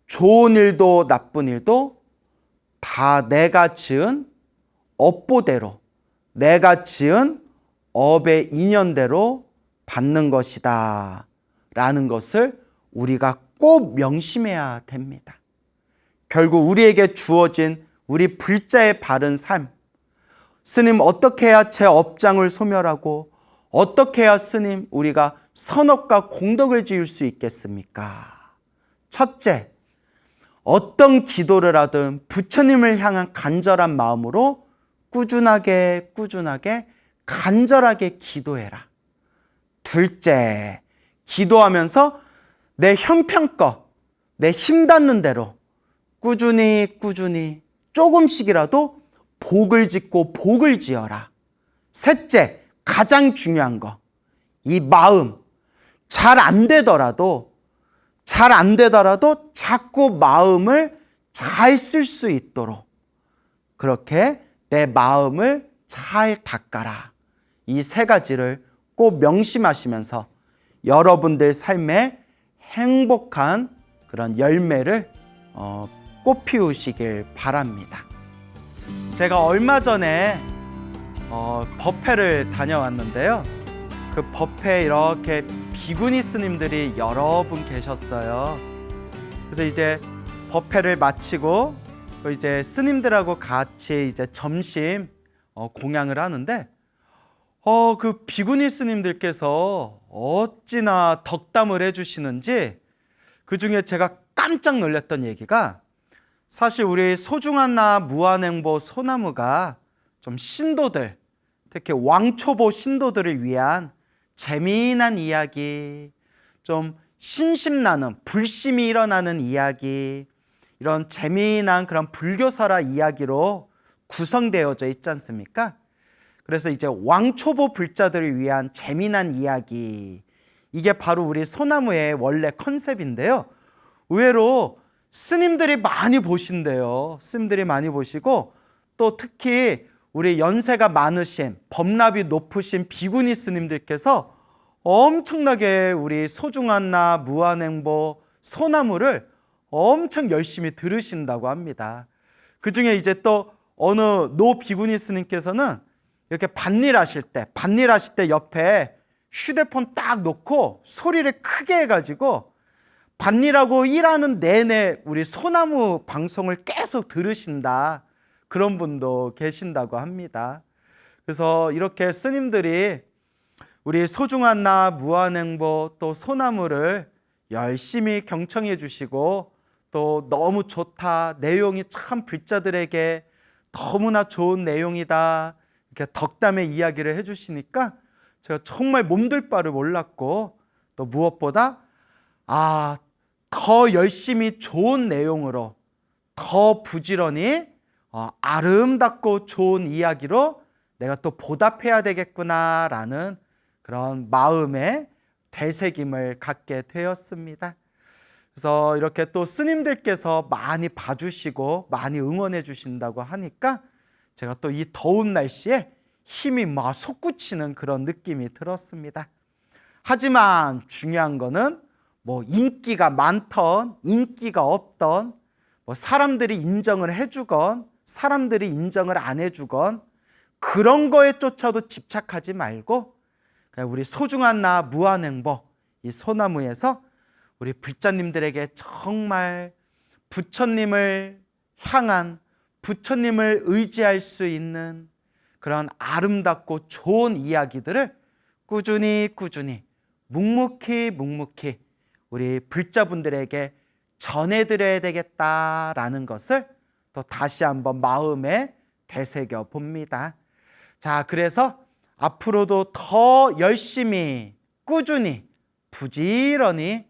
좋은 일도 나쁜 일도 다 내가 지은 업보대로, 내가 지은 업의 인연대로 받는 것이다 라는 것을 우리가 꼭 명심해야 됩니다. 결국 우리에게 주어진 우리 불자의 바른 삶, 스님 어떻게 해야 제 업장을 소멸하고 어떻게 해야 스님 우리가 선업과 공덕을 지을 수 있겠습니까? 첫째, 어떤 기도를 하든 부처님을 향한 간절한 마음으로 꾸준하게 간절하게 기도해라. 둘째, 기도하면서 내 형편껏 내 힘 닿는 대로 꾸준히 조금씩이라도 복을 짓고 복을 지어라. 셋째, 가장 중요한 거, 이 마음 잘 안 되더라도 자꾸 마음을 잘 쓸 수 있도록 그렇게 내 마음을 잘 닦아라. 이 세 가지를 꼭 명심하시면서 여러분들 삶에 행복한 그런 열매를 꽃 피우시길 바랍니다. 제가 얼마 전에 법회를 다녀왔는데요. 그 법회에 이렇게 비구니 스님들이 여러 분 계셨어요. 그래서 이제 법회를 마치고 이제 스님들하고 같이 이제 점심 공양을 하는데 그 비구니 스님들께서 어찌나 덕담을 해주시는지, 그 중에 제가 깜짝 놀랐던 얘기가, 사실 우리 소중한나 무한행보 소나무가 좀 신도들, 특히 왕초보 신도들을 위한 재미난 이야기, 좀 신심나는 불심이 일어나는 이야기, 이런 재미난 그런 불교설화 이야기로 구성되어져 있지 않습니까? 그래서 이제 왕초보 불자들을 위한 재미난 이야기, 이게 바로 우리 소나무의 원래 컨셉인데요. 의외로 스님들이 많이 보신대요. 스님들이 많이 보시고, 또 특히 우리 연세가 많으신 법납이 높으신 비구니 스님들께서 엄청나게 우리 소중한나 무한행보 소나무를 엄청 열심히 들으신다고 합니다. 그 중에 이제 또 어느 노 비구니 스님께서는 이렇게 밭일 하실 때 옆에 휴대폰 딱 놓고 소리를 크게 해가지고 밭일하고 일하는 내내 우리 소나무 방송을 계속 들으신다, 그런 분도 계신다고 합니다. 그래서 이렇게 스님들이 우리 소중한나 무한행보 또 소나무를 열심히 경청해 주시고, 또 너무 좋다, 내용이 참 불자들에게 너무나 좋은 내용이다, 이렇게 덕담의 이야기를 해주시니까 제가 정말 몸둘 바를 몰랐고, 또 무엇보다 더 열심히 좋은 내용으로, 더 부지런히 아름답고 좋은 이야기로 내가 또 보답해야 되겠구나라는 그런 마음의 되새김을 갖게 되었습니다. 그래서 이렇게 또 스님들께서 많이 봐주시고 많이 응원해 주신다고 하니까 제가 또 이 더운 날씨에 힘이 막 솟구치는 그런 느낌이 들었습니다. 하지만 중요한 거는 뭐 인기가 많던 인기가 없던 뭐 사람들이 인정을 해주건 사람들이 인정을 안 해주건 그런 거에 쫓아도 집착하지 말고 그냥 우리 소중한 나 무한행복 이 소나무에서 우리 불자님들에게 정말 부처님을 향한 부처님을 의지할 수 있는 그런 아름답고 좋은 이야기들을 꾸준히 묵묵히 우리 불자분들에게 전해드려야 되겠다라는 것을 또 다시 한번 마음에 되새겨 봅니다. 자, 그래서 앞으로도 더 열심히 꾸준히 부지런히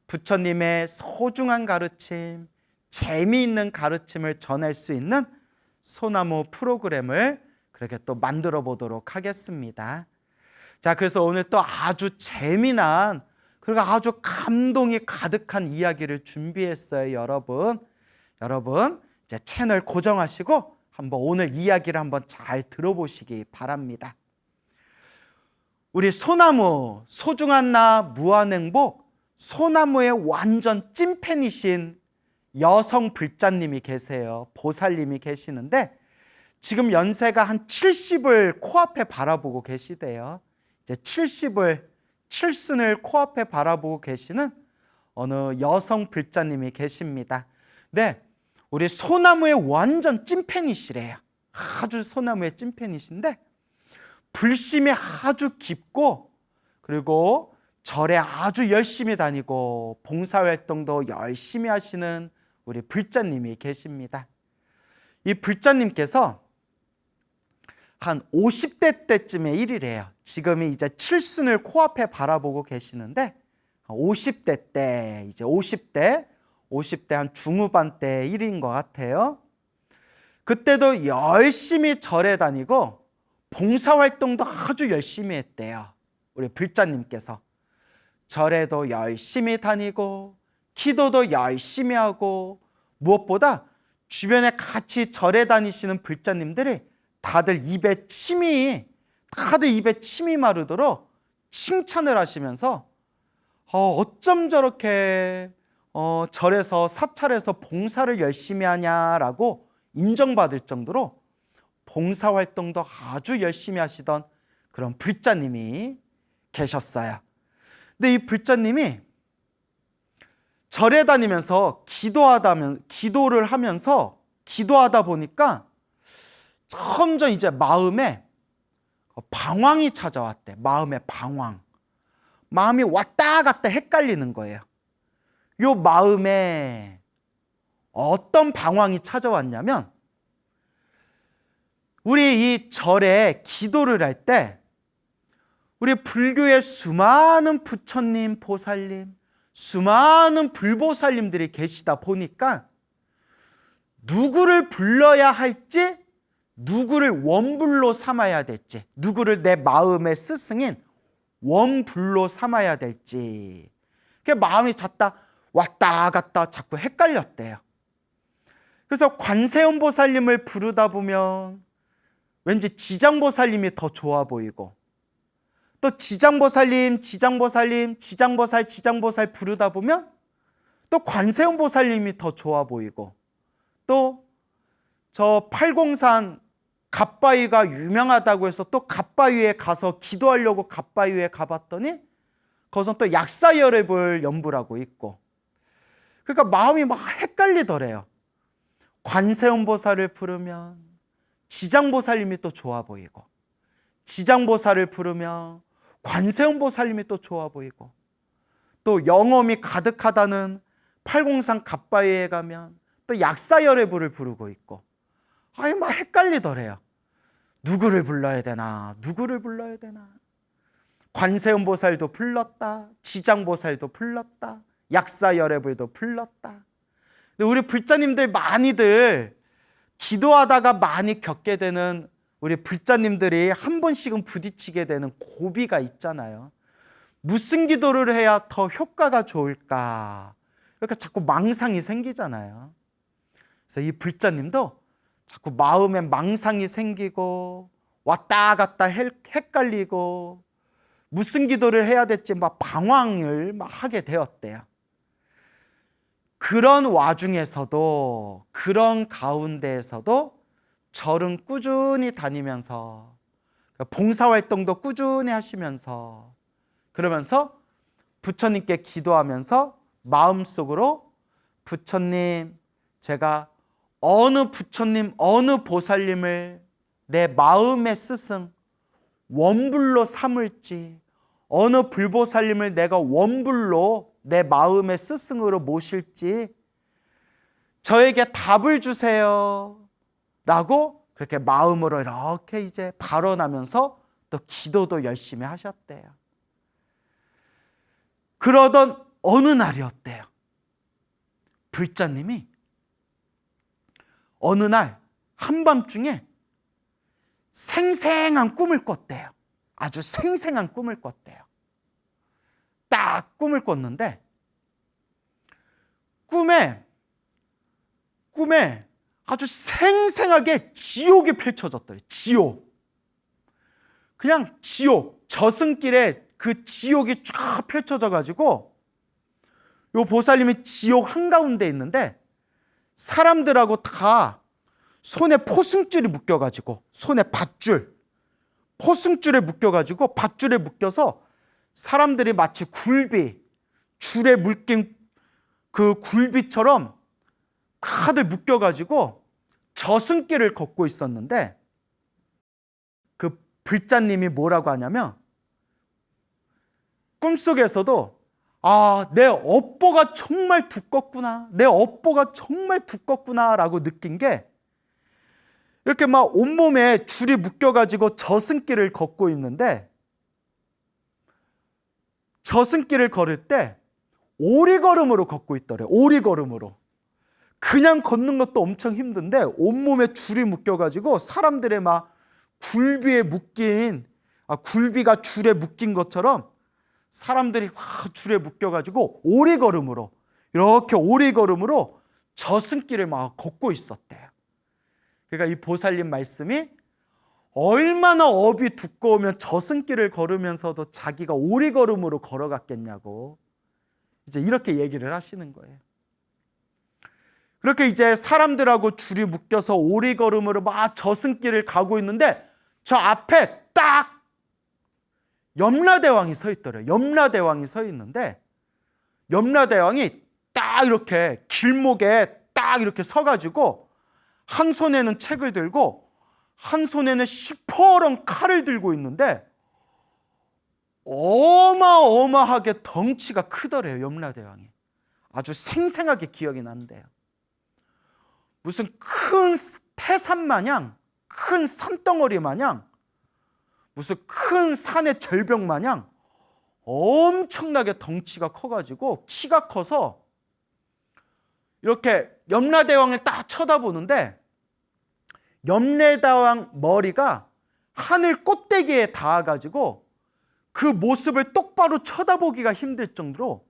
부처님의 소중한 가르침, 재미있는 가르침을 전할 수 있는 소나무 프로그램을 그렇게 또 만들어 보도록 하겠습니다. 자, 그래서 오늘 또 아주 재미난 그리고 아주 감동이 가득한 이야기를 준비했어요, 여러분. 여러분, 이제 채널 고정하시고 한번 오늘 이야기를 한번 잘 들어보시기 바랍니다. 우리 소나무, 소중한 나 무한행복, 소나무의 완전 찐팬이신 여성 불자님이 계세요. 보살님이 계시는데 지금 연세가 한 70을 코앞에 바라보고 계시대요. 이제 70을 코앞에 바라보고 계시는 어느 여성 불자님이 계십니다. 네, 우리 소나무의 완전 찐팬이시래요. 아주 소나무의 찐팬이신데 불심이 아주 깊고 그리고 절에 아주 열심히 다니고 봉사활동도 열심히 하시는 우리 불자님이 계십니다. 이 불자님께서 한 50대 때쯤의 일이래요. 지금이 이제 칠순을 코앞에 바라보고 계시는데 50대 때, 이제 50대 한 중후반 때 일인 것 같아요. 그때도 열심히 절에 다니고 봉사활동도 아주 열심히 했대요. 우리 불자님께서 절에도 열심히 다니고 기도도 열심히 하고 무엇보다 주변에 같이 절에 다니시는 불자님들이 다들 입에 침이 마르도록 칭찬을 하시면서 어쩜 저렇게 절에서 사찰에서 봉사를 열심히 하냐라고 인정받을 정도로 봉사활동도 아주 열심히 하시던 그런 불자님이 계셨어요. 근데 이 불자님이 절에 다니면서 기도를 하면서 기도하다 보니까 점점 이제 마음에 방황이 찾아왔대. 마음의 방황. 마음이 왔다 갔다 헷갈리는 거예요. 요 마음에 어떤 방황이 찾아왔냐면 우리 이 절에 기도를 할 때 우리 불교의 수많은 부처님, 보살님, 수많은 불보살님들이 계시다 보니까 누구를 불러야 할지 누구를 원불로 삼아야 될지 누구를 내 마음의 스승인 원불로 삼아야 될지 그 마음이 왔다 갔다 자꾸 헷갈렸대요. 그래서 관세음보살님을 부르다 보면 왠지 지장보살님이 더 좋아 보이고 또 지장보살 부르다 보면 또 관세음보살님이 더 좋아 보이고 또 저 팔공산 갓바위가 유명하다고 해서 또 갓바위에 가서 기도하려고 갓바위에 가봤더니 거기서 또 약사열애불 연불하고 있고 그러니까 마음이 막 헷갈리더래요. 관세음보살을 부르면 지장보살님이 또 좋아 보이고 지장보살을 부르면 관세음보살님이 또 좋아 보이고 또 영험이 가득하다는 팔공산 갓바위에 가면 또 약사열애불을 부르고 있고 막 헷갈리더래요. 누구를 불러야 되나 관세음보살도 불렀다 지장보살도 불렀다 약사열애불도 불렀다. 근데 우리 불자님들 많이들 기도하다가 많이 겪게 되는 우리 불자님들이 한 번씩은 부딪히게 되는 고비가 있잖아요. 무슨 기도를 해야 더 효과가 좋을까? 그러니까 자꾸 망상이 생기잖아요. 그래서 이 불자님도 자꾸 마음에 망상이 생기고 왔다 갔다 헷갈리고 무슨 기도를 해야 될지 막 방황을 막 하게 되었대요. 그런 와중에서도, 그런 가운데에서도 절은 꾸준히 다니면서 봉사활동도 꾸준히 하시면서, 그러면서 부처님께 기도하면서 마음속으로 부처님, 제가 어느 부처님, 어느 보살님을 내 마음의 스승, 원불로 삼을지, 어느 불보살님을 내가 원불로 내 마음의 스승으로 모실지 저에게 답을 주세요 라고 그렇게 마음으로 이렇게 이제 발언하면서 또 기도도 열심히 하셨대요. 그러던 어느 날이었대요. 불자님이 어느 날 한밤중에 생생한 꿈을 꿨대요. 아주 생생한 꿈을 꿨대요. 딱 꿈을 꿨는데 꿈에 아주 생생하게 지옥이 펼쳐졌더래요. 지옥. 그냥 지옥, 저승길에 그 지옥이 쫙 펼쳐져 가지고 요 보살님이 지옥 한가운데 있는데 사람들하고 다 손에 포승줄이 묶여가지고, 손에 밧줄, 포승줄에 묶여가지고 밧줄에 묶여서 사람들이 마치 굴비, 줄에 묶인 그 굴비처럼 다들 묶여가지고 저승길을 걷고 있었는데 그 불자님이 뭐라고 하냐면 꿈속에서도 내 업보가 정말 두껍구나, 내 업보가 정말 두껍구나 라고 느낀 게 이렇게 막 온몸에 줄이 묶여가지고 저승길을 걷고 있는데 저승길을 걸을 때 오리걸음으로 걷고 있더래요. 오리걸음으로. 그냥 걷는 것도 엄청 힘든데 온몸에 줄이 묶여가지고 사람들의 막 굴비에 묶인, 굴비가 줄에 묶인 것처럼 사람들이 막 줄에 묶여가지고 오리걸음으로, 이렇게 오리걸음으로 저승길을 막 걷고 있었대요. 그러니까 이 보살님 말씀이 얼마나 업이 두꺼우면 저승길을 걸으면서도 자기가 오리걸음으로 걸어갔겠냐고 이제 이렇게 얘기를 하시는 거예요. 그렇게 이제 사람들하고 줄이 묶여서 오리걸음으로 막 저승길을 가고 있는데 저 앞에 딱 염라대왕이 서 있더래요. 염라대왕이 서 있는데 염라대왕이 딱 이렇게 길목에 딱 이렇게 서가지고 한 손에는 책을 들고 한 손에는 시퍼런 칼을 들고 있는데 어마어마하게 덩치가 크더래요. 염라대왕이. 아주 생생하게 기억이 난대요. 무슨 큰 태산 마냥, 큰 산덩어리 마냥, 무슨 큰 산의 절벽 마냥 엄청나게 덩치가 커가지고 키가 커서 이렇게 염라대왕을 딱 쳐다보는데 염라대왕 머리가 하늘 꼭대기에 닿아가지고 그 모습을 똑바로 쳐다보기가 힘들 정도로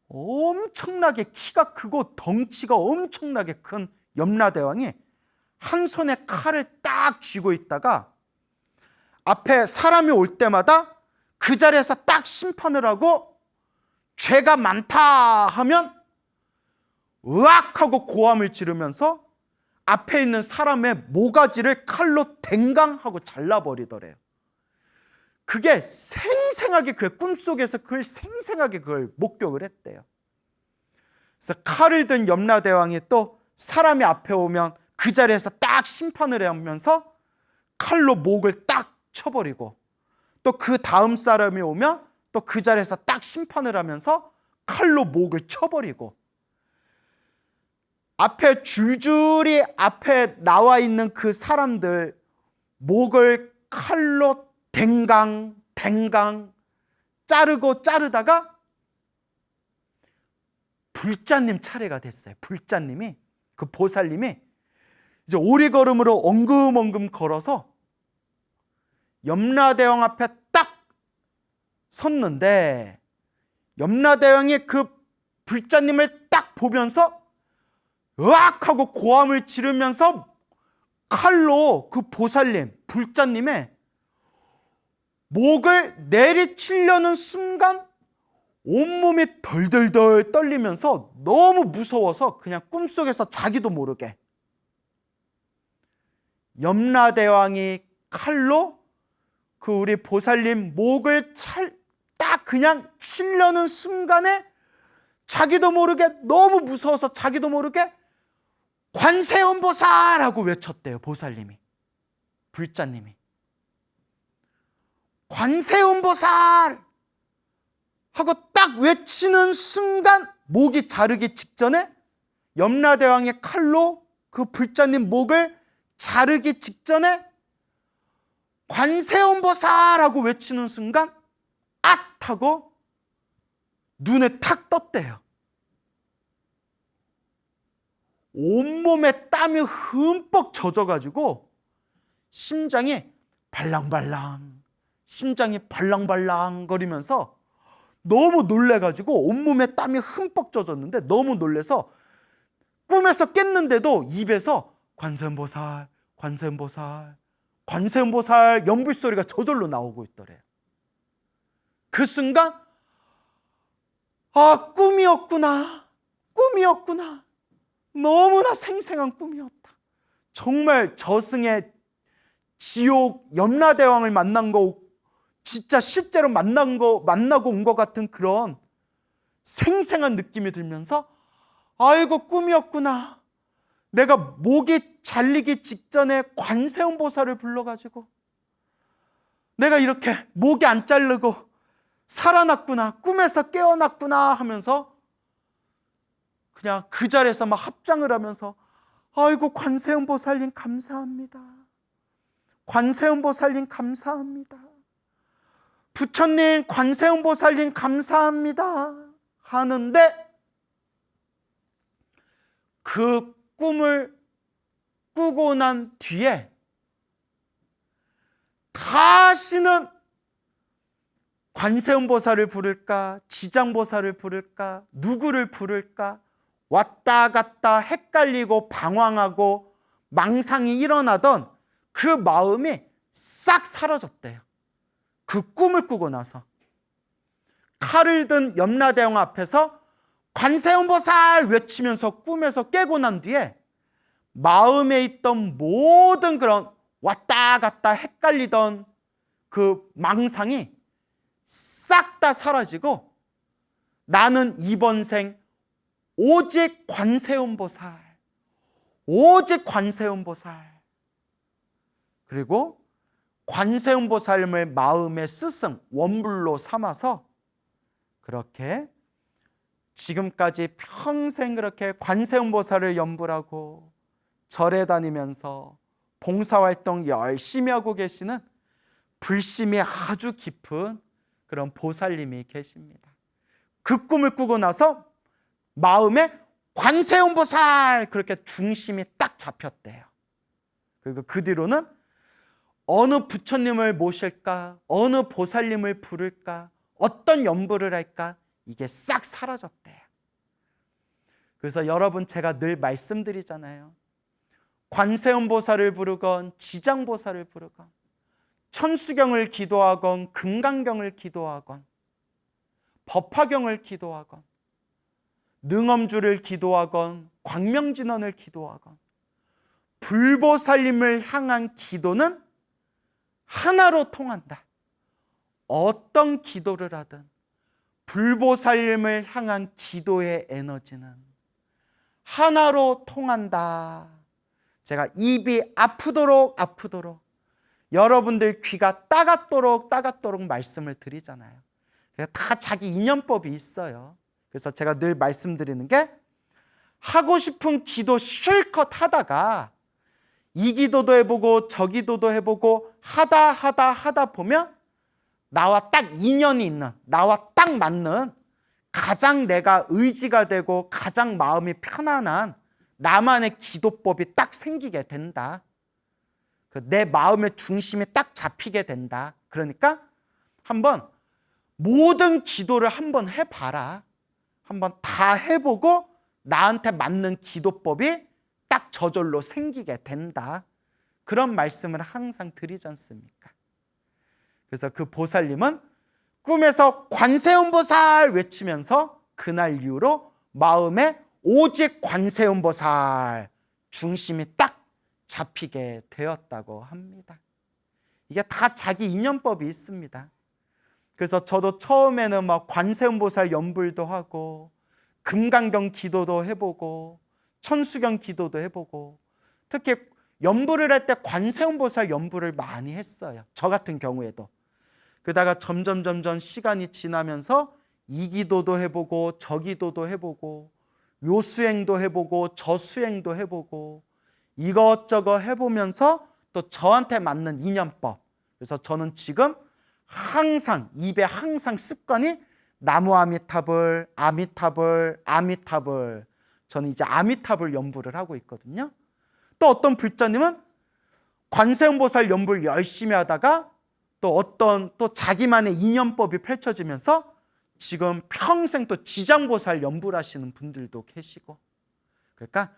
엄청나게 키가 크고 덩치가 엄청나게 큰 염라대왕이 한 손에 칼을 딱 쥐고 있다가 앞에 사람이 올 때마다 그 자리에서 딱 심판을 하고 죄가 많다 하면 으악 하고 고함을 지르면서 앞에 있는 사람의 모가지를 칼로 댕강 하고 잘라버리더래요. 그게 생생하게 그 꿈속에서 그걸 생생하게 그걸 목격을 했대요. 그래서 칼을 든 염라대왕이 또 사람이 앞에 오면 그 자리에서 딱 심판을 하면서 칼로 목을 딱 쳐버리고 또 그 다음 사람이 오면 또 그 자리에서 딱 심판을 하면서 칼로 목을 쳐버리고 앞에 줄줄이 앞에 나와 있는 그 사람들 목을 칼로 댕강 자르고 자르다가 불자님 차례가 됐어요. 불자님이, 그 보살님이 이제 오리걸음으로 엉금엉금 걸어서 염라대왕 앞에 딱 섰는데 염라대왕이 그 불자님을 딱 보면서 으악 하고 고함을 지르면서 칼로 그 보살님, 불자님의 목을 내리치려는 순간 온몸이 덜덜덜 떨리면서 너무 무서워서 그냥 꿈속에서 자기도 모르게 염라대왕이 칼로 그 우리 보살님 목을 딱 그냥 치려는 순간에 자기도 모르게 너무 무서워서 자기도 모르게 관세음보살하고 외쳤대요. 보살님이, 불자님이 관세음보살 하고 딱 외치는 순간 목이 자르기 직전에 염라대왕의 칼로 그 불자님 목을 자르기 직전에 관세음보살하고 외치는 순간 앗 하고 눈에 탁 떴대요. 온몸에 땀이 흠뻑 젖어가지고 심장이 발랑발랑 거리면서 너무 놀래가지고 온몸에 땀이 흠뻑 젖었는데 너무 놀래서 꿈에서 깼는데도 입에서 관세음보살 연불소리가 저절로 나오고 있더래요. 그 순간 아, 꿈이었구나. 너무나 생생한 꿈이었다. 정말 저승의 지옥 염라대왕을 만난 거, 진짜 실제로 만나고 온 것 같은 그런 생생한 느낌이 들면서 아이고 꿈이었구나. 내가 목이 잘리기 직전에 관세음보살을 불러가지고 내가 이렇게 목이 안 자르고 살아났구나, 꿈에서 깨어났구나 하면서 그냥 그 자리에서 막 합장을 하면서 아이고 관세음보살님 감사합니다. 관세음보살님 감사합니다. 부처님 관세음보살님 감사합니다 하는데 그 꿈을 꾸고 난 뒤에 다시는 관세음보살을 부를까, 지장보살을 부를까, 누구를 부를까 왔다 갔다 헷갈리고 방황하고 망상이 일어나던 그 마음이 싹 사라졌대요. 그 꿈을 꾸고 나서 칼을 든 염라대왕 앞에서 관세음보살 외치면서 꿈에서 깨고 난 뒤에 마음에 있던 모든 그런 왔다 갔다 헷갈리던 그 망상이 싹 다 사라지고 나는 이번 생 오직 관세음보살, 그리고 관세음보살을 마음의 스승, 원불로 삼아서 그렇게 지금까지 평생 그렇게 관세음보살을 연불하고 절에 다니면서 봉사활동 열심히 하고 계시는 불심이 아주 깊은 그런 보살님이 계십니다. 그 꿈을 꾸고 나서 마음에 관세음보살 그렇게 중심이 딱 잡혔대요. 그리고 그 뒤로는 어느 부처님을 모실까, 어느 보살님을 부를까, 어떤 연불을 할까, 이게 싹 사라졌대요. 그래서 여러분, 제가 늘 말씀드리잖아요. 관세음보살을 부르건 지장보살을 부르건 천수경을 기도하건 금강경을 기도하건 법화경을 기도하건 능엄주를 기도하건 광명진원을 기도하건 불보살님을 향한 기도는 하나로 통한다. 어떤 기도를 하든 불보살님을 향한 기도의 에너지는 하나로 통한다. 제가 입이 아프도록 여러분들 귀가 따갑도록 말씀을 드리잖아요. 다 자기 인연법이 있어요. 그래서 제가 늘 말씀드리는 게 하고 싶은 기도 실컷 하다가 이 기도도 해보고 저 기도도 해보고 하다 보면 나와 딱 인연이 있는, 나와 딱 맞는 가장 내가 의지가 되고 가장 마음이 편안한 나만의 기도법이 딱 생기게 된다. 내 마음의 중심이 딱 잡히게 된다. 그러니까 한번 모든 기도를 한번 해봐라. 한번 다 해보고 나한테 맞는 기도법이 딱 저절로 생기게 된다. 그런 말씀을 항상 드리지 않습니까? 그래서 그 보살님은 꿈에서 관세음보살 외치면서 그날 이후로 마음에 오직 관세음보살 중심이 딱 잡히게 되었다고 합니다. 이게 다 자기 인연법이 있습니다. 그래서 저도 처음에는 막 관세음보살 연불도 하고 금강경 기도도 해보고 천수경 기도도 해보고 특히 연불을 할 때 관세음보살 연불을 많이 했어요. 저 같은 경우에도. 그러다가 점점 시간이 지나면서 이 기도도 해보고 저 기도도 해보고 요 수행도 해보고 저 수행도 해보고 이것저것 해보면서 또 저한테 맞는 인연법. 그래서 저는 지금 항상 입에 항상 습관이 나무 아미타불, 아미타불, 아미타불. 저는 이제 아미타불 연불을 하고 있거든요. 또 어떤 불자님은 관세음보살 연불 열심히 하다가 또 어떤 또 자기만의 인연법이 펼쳐지면서 지금 평생 또 지장보살 연불하시는 분들도 계시고, 그러니까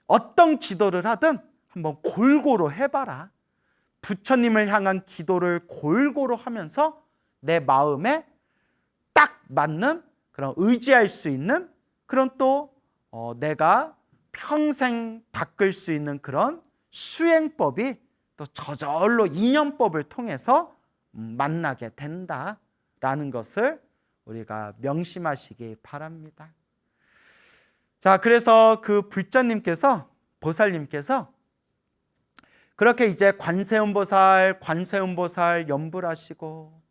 어떤 기도를 하든 한번 골고루 해봐라. 부처님을 향한 기도를 골고루 하면서 내 마음에 딱 맞는 그런 의지할 수 있는 그런 또 내가 평생 닦을 수 있는 그런 수행법이 또 저절로 인연법을 통해서 만나게 된다라는 것을 우리가 명심하시기 바랍니다. 자, 그래서 그 불자님께서 보살님께서 그렇게 이제 관세음보살 연불하시고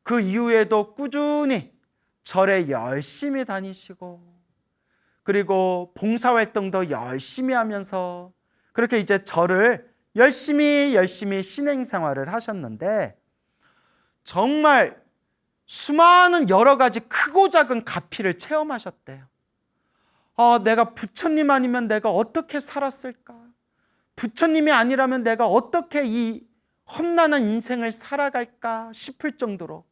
그 이후에도 꾸준히 절에 열심히 다니시고 그리고 봉사활동도 열심히 하면서 그렇게 이제 절을 열심히 신행생활을 하셨는데 정말 수많은 여러 가지 크고 작은 가피를 체험하셨대요. 내가 부처님 아니면 내가 어떻게 살았을까? 부처님이 아니라면 내가 어떻게 이 험난한 인생을 살아갈까 싶을 정도로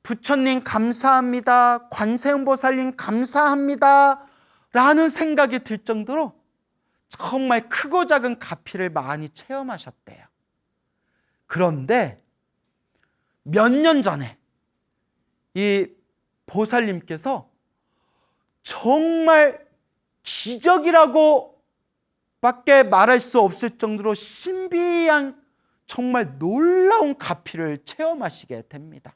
부처님 감사합니다. 관세음보살님 감사합니다. 라는 생각이 들 정도로 정말 크고 작은 가피를 많이 체험하셨대요. 그런데 몇 년 전에 이 보살님께서 정말 기적이라고 밖에 말할 수 없을 정도로 신비한 정말 놀라운 가피를 체험하시게 됩니다.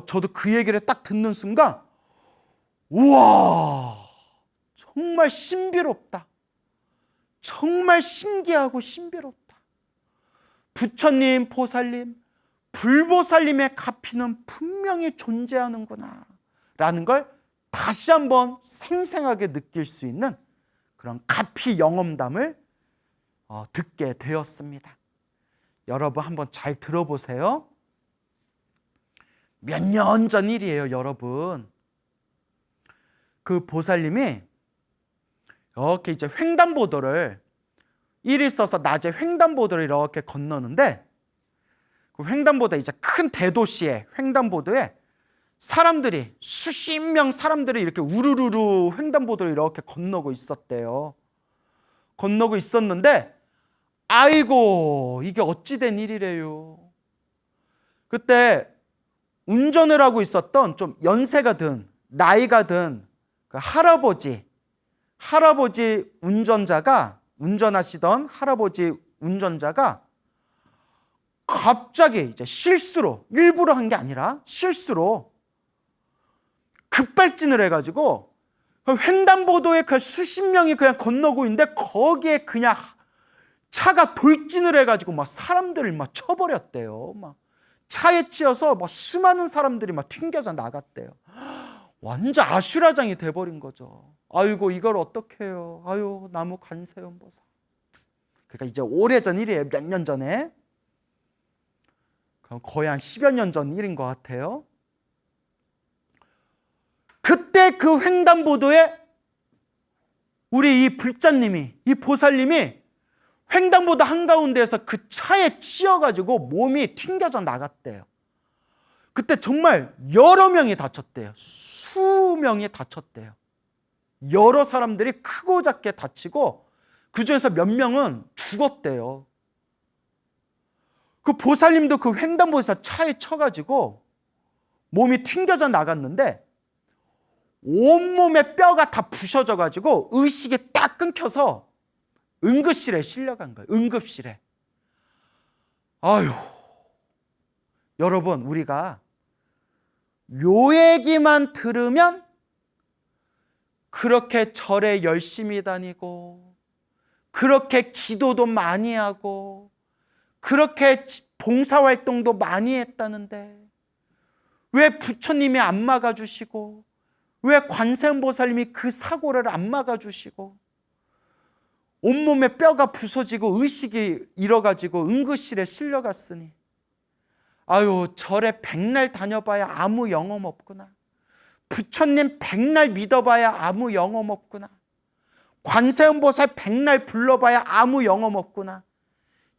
저도 그 얘기를 딱 듣는 순간 우와, 정말 신비롭다. 정말 신기하고 신비롭다. 부처님, 보살님, 불보살님의 가피는 분명히 존재하는구나 라는 걸 다시 한번 생생하게 느낄 수 있는 그런 가피 영험담을 듣게 되었습니다. 여러분 한번 잘 들어보세요. 몇 년 전 일이에요, 여러분. 그 보살님이 이렇게 이제 횡단보도를 일이 있어서 낮에 횡단보도를 이렇게 건너는데 그 횡단보도 이제 큰 대도시의 횡단보도에 사람들이 수십 명 사람들이 이렇게 우르르르 횡단보도를 이렇게 건너고 있었대요. 건너고 있었는데 아이고 이게 어찌된 일이래요. 그때 운전을 하고 있었던 좀 연세가 든 나이가 든 그 할아버지 운전하시던 할아버지 운전자가 갑자기 이제 실수로 일부러 한 게 아니라 실수로 급발진을 해가지고 횡단보도에 그 수십 명이 그냥 건너고 있는데 거기에 그냥 차가 돌진을 해가지고 막 사람들을 막 쳐버렸대요. 막 차에 치여서 막 수많은 사람들이 막 튕겨져 나갔대요. 완전 아슈라장이 돼버린 거죠. 아이고 이걸 어떻게 해요? 아유 나무 관세음보살. 그러니까 이제 오래전 일이에요. 몇 년 전에. 거의 한 10여 년 전 일인 것 같아요. 그때 그 횡단보도에 우리 이 불자님이 이 보살님이 횡단보도 한가운데에서 그 차에 치여가지고 몸이 튕겨져 나갔대요. 그때 정말 여러 명이 다쳤대요. 수명이 다쳤대요. 여러 사람들이 크고 작게 다치고 그중에서 몇 명은 죽었대요. 그 보살님도 그 횡단보도에서 차에 쳐가지고 몸이 튕겨져 나갔는데 온몸에 뼈가 다 부셔져가지고 의식이 딱 끊겨서 응급실에 실려간 거예요. 응급실에. 아유, 여러분, 우리가 요 얘기만 들으면 그렇게 절에 열심히 다니고 그렇게 기도도 많이 하고 그렇게 봉사활동도 많이 했다는데 왜 부처님이 안 막아주시고 왜 관세음보살님이 그 사고를 안 막아주시고 온몸에 뼈가 부서지고 의식이 잃어가지고 응급실에 실려갔으니 아유, 절에 백날 다녀봐야 아무 영험 없구나. 부처님 백날 믿어봐야 아무 영험 없구나. 관세음보살 백날 불러봐야 아무 영험 없구나.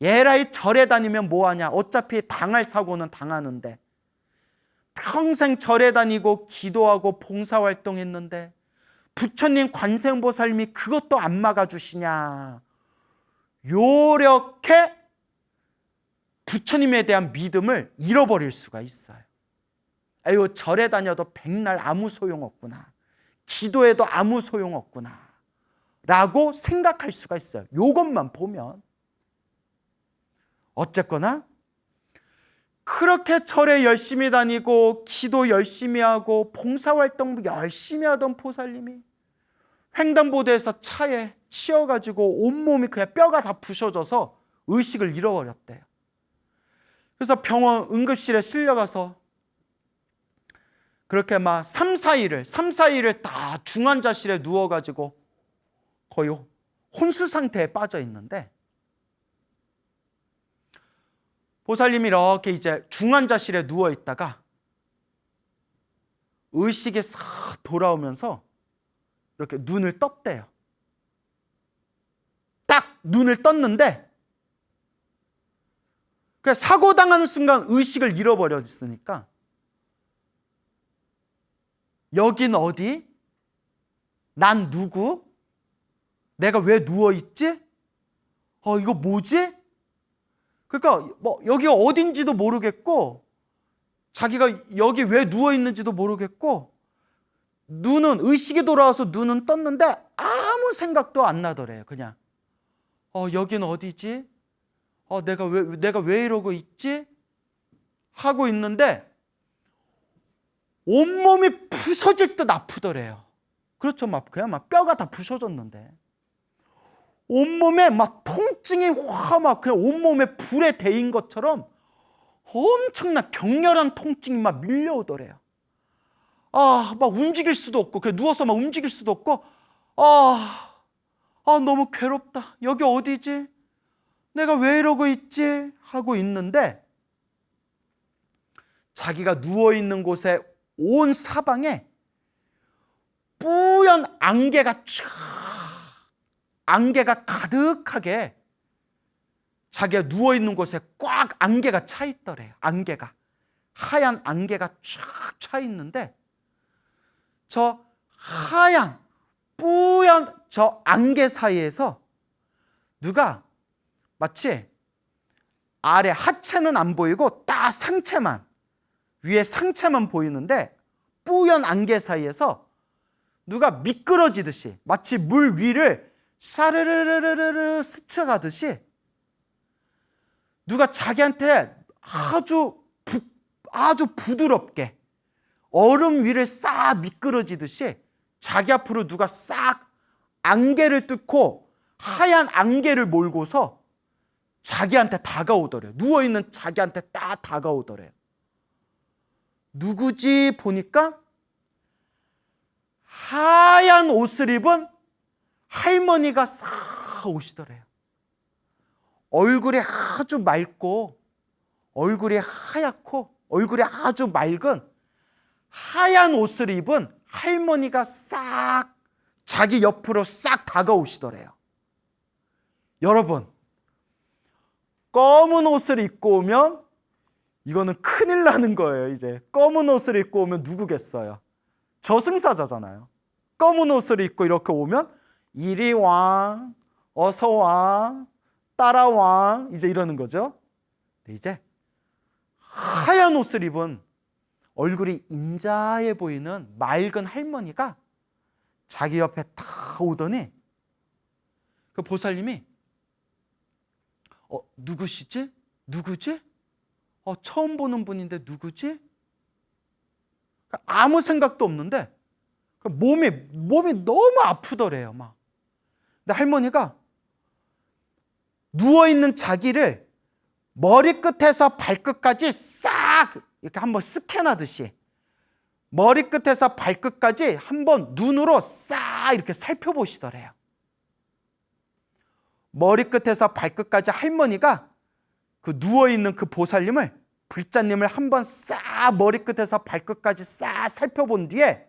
에라이, 절에 다니면 뭐하냐. 어차피 당할 사고는 당하는데 평생 절에 다니고 기도하고 봉사활동했는데 부처님 관세음보살님이 그것도 안 막아주시냐. 요렇게 부처님에 대한 믿음을 잃어버릴 수가 있어요. 아유, 절에 다녀도 백날 아무 소용없구나. 기도해도 아무 소용없구나. 라고 생각할 수가 있어요. 요것만 보면. 어쨌거나 그렇게 절에 열심히 다니고 기도 열심히 하고 봉사활동 열심히 하던 보살님이 횡단보도에서 차에 치여가지고 온몸이 그냥 뼈가 다 부셔져서 의식을 잃어버렸대요. 그래서 병원 응급실에 실려가서 그렇게 막 3, 4일을 다 중환자실에 누워가지고 거의 혼수 상태에 빠져 있는데 보살님이 이렇게 이제 중환자실에 누워 있다가 의식이 싹 돌아오면서 이렇게 눈을 떴대요. 딱 눈을 떴는데 그냥 사고당하는 순간 의식을 잃어버렸으니까 여긴 어디? 난 누구? 내가 왜 누워있지? 이거 뭐지? 그러니까 뭐 여기가 어딘지도 모르겠고 자기가 여기 왜 누워있는지도 모르겠고 눈은 의식이 돌아와서 눈은 떴는데 아무 생각도 안 나더래요. 그냥 여긴 어디지? 내가 왜 이러고 있지? 하고 있는데 온몸이 부서질 듯 아프더래요. 그렇죠. 그냥 뼈가 다 부서졌는데 온몸에 통증이 막 그냥 온몸에 불에 데인 것처럼 엄청난 격렬한 통증이 막 밀려오더래요. 막 움직일 수도 없고 그냥 누워서 막 움직일 수도 없고 너무 괴롭다. 여기 어디지? 내가 왜 이러고 있지? 하고 있는데 자기가 누워있는 곳에 온 사방에 뿌연 안개가 가득하게 자기가 누워있는 곳에 꽉 안개가 차 있더래요. 하얀 안개가 쫙 차 있는데 저 하얀 뿌연 저 안개 사이에서 누가 마치 아래 하체는 안 보이고 딱 위에 상체만 보이는데 뿌연 안개 사이에서 누가 미끄러지듯이 마치 물 위를 사르르르르르 스쳐가듯이 누가 자기한테 아주 부드럽게 얼음 위를 싹 미끄러지듯이 자기 앞으로 누가 싹 안개를 뚫고 하얀 안개를 몰고서 자기한테 다가오더래요. 누워있는 자기한테 딱 다가오더래요. 누구지 보니까 하얀 옷을 입은 할머니가 싹 오시더래요. 얼굴이 아주 맑고 얼굴이 하얗고 얼굴이 아주 맑은 하얀 옷을 입은 할머니가 싹 자기 옆으로 싹 다가오시더래요. 여러분, 검은 옷을 입고 오면 이거는 큰일 나는 거예요. 이제 검은 옷을 입고 오면 누구겠어요? 저승사자잖아요. 검은 옷을 입고 이렇게 오면 이리 와, 어서 와, 따라와, 이제 이러는 거죠. 이제 하얀 옷을 입은 얼굴이 인자해 보이는 맑은 할머니가 자기 옆에 다 오더니 그 보살님이 누구시지? 누구지? 처음 보는 분인데 누구지? 아무 생각도 없는데 몸이 너무 아프더래요. 막. 근데 할머니가 누워있는 자기를 머리끝에서 발끝까지 싹 이렇게 한번 스캔하듯이 머리끝에서 발끝까지 한번 눈으로 싹 이렇게 살펴보시더래요. 머리끝에서 발끝까지 할머니가 그 누워있는 그 보살님을, 불자님을 한번 싹 머리끝에서 발끝까지 싹 살펴본 뒤에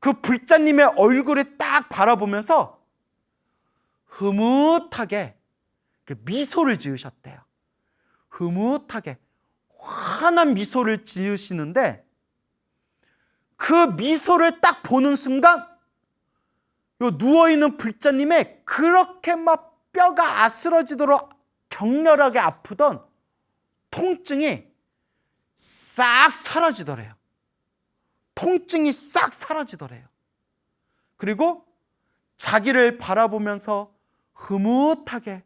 그 불자님의 얼굴을 딱 바라보면서 흐뭇하게 미소를 지으셨대요. 흐뭇하게 환한 미소를 지으시는데 그 미소를 딱 보는 순간 요 누워있는 불자님의 그렇게 막 뼈가 아스러지도록 격렬하게 아프던 통증이 싹 사라지더래요. 통증이 싹 사라지더래요. 그리고 자기를 바라보면서 흐뭇하게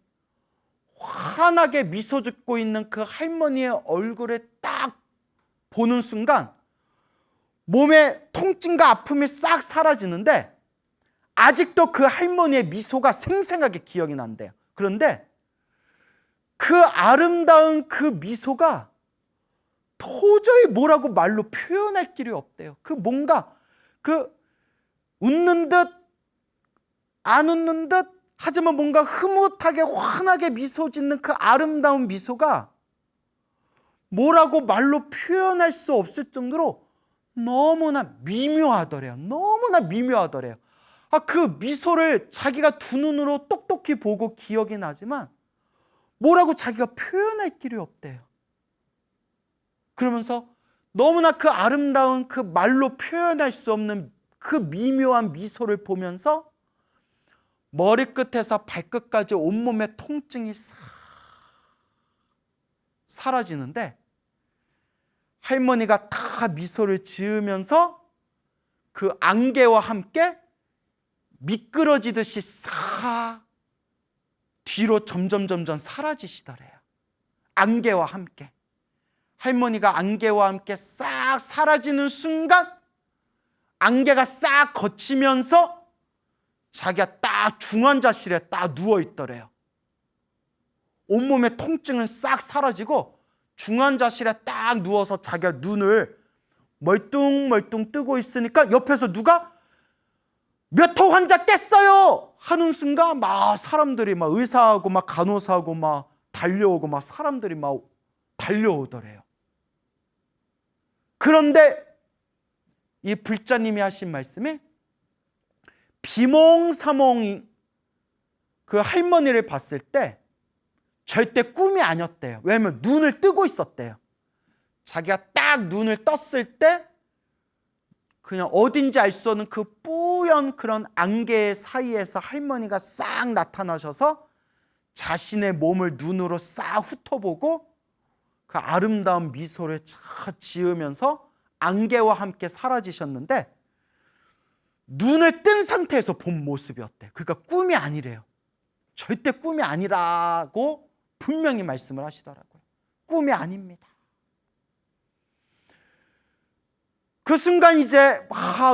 환하게 미소 짓고 있는 그 할머니의 얼굴을 딱 보는 순간 몸의 통증과 아픔이 싹 사라지는데 아직도 그 할머니의 미소가 생생하게 기억이 난대요. 그런데 그 아름다운 그 미소가 도저히 뭐라고 말로 표현할 길이 없대요. 그 뭔가 그 웃는 듯 안 웃는 듯 하지만 뭔가 흐뭇하게 환하게 미소 짓는 그 아름다운 미소가 뭐라고 말로 표현할 수 없을 정도로 너무나 미묘하더래요. 너무나 미묘하더래요. 그 미소를 자기가 두 눈으로 똑똑히 보고 기억이 나지만 뭐라고 자기가 표현할 길이 없대요. 그러면서 너무나 그 아름다운 그 말로 표현할 수 없는 그 미묘한 미소를 보면서 머리끝에서 발끝까지 온몸의 통증이 싹 사라지는데 할머니가 다 미소를 지으면서 그 안개와 함께 미끄러지듯이 싹 뒤로 점점 사라지시더래요. 안개와 함께. 할머니가 안개와 함께 싹 사라지는 순간 안개가 싹 걷히면서 자기가 딱 중환자실에 딱 누워있더래요. 온몸의 통증은 싹 사라지고 중환자실에 딱 누워서 자기가 눈을 멀뚱멀뚱 뜨고 있으니까 옆에서 누가 몇 호 환자 깼어요 하는 순간 막 사람들이 막 의사하고 막 간호사하고 막 달려오고 막 사람들이 막 달려오더래요. 그런데 이 불자님이 하신 말씀이 비몽사몽이 그 할머니를 봤을 때 절대 꿈이 아니었대요. 왜냐하면 눈을 뜨고 있었대요. 자기가 딱 눈을 떴을 때 그냥 어딘지 알 수 없는 그 뿌연 그런 안개 사이에서 할머니가 싹 나타나셔서 자신의 몸을 눈으로 싹 훑어보고 그 아름다운 미소를 쫙 지으면서 안개와 함께 사라지셨는데 눈을 뜬 상태에서 본 모습이었대요. 그러니까 꿈이 아니래요. 절대 꿈이 아니라고 분명히 말씀을 하시더라고요. 꿈이 아닙니다. 그 순간 이제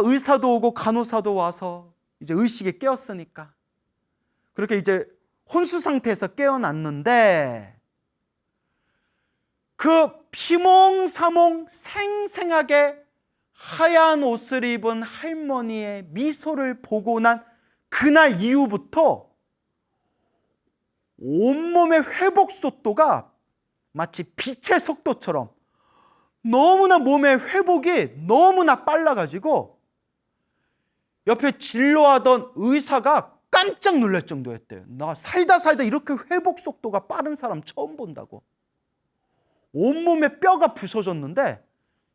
의사도 오고 간호사도 와서 이제 의식에 깨었으니까 그렇게 이제 혼수 상태에서 깨어났는데 그 비몽사몽 생생하게 하얀 옷을 입은 할머니의 미소를 보고 난 그날 이후부터 온몸의 회복 속도가 마치 빛의 속도처럼 너무나 몸의 회복이 너무나 빨라가지고 옆에 진료하던 의사가 깜짝 놀랄 정도였대요. 나 살다 이렇게 회복 속도가 빠른 사람 처음 본다고. 온몸에 뼈가 부서졌는데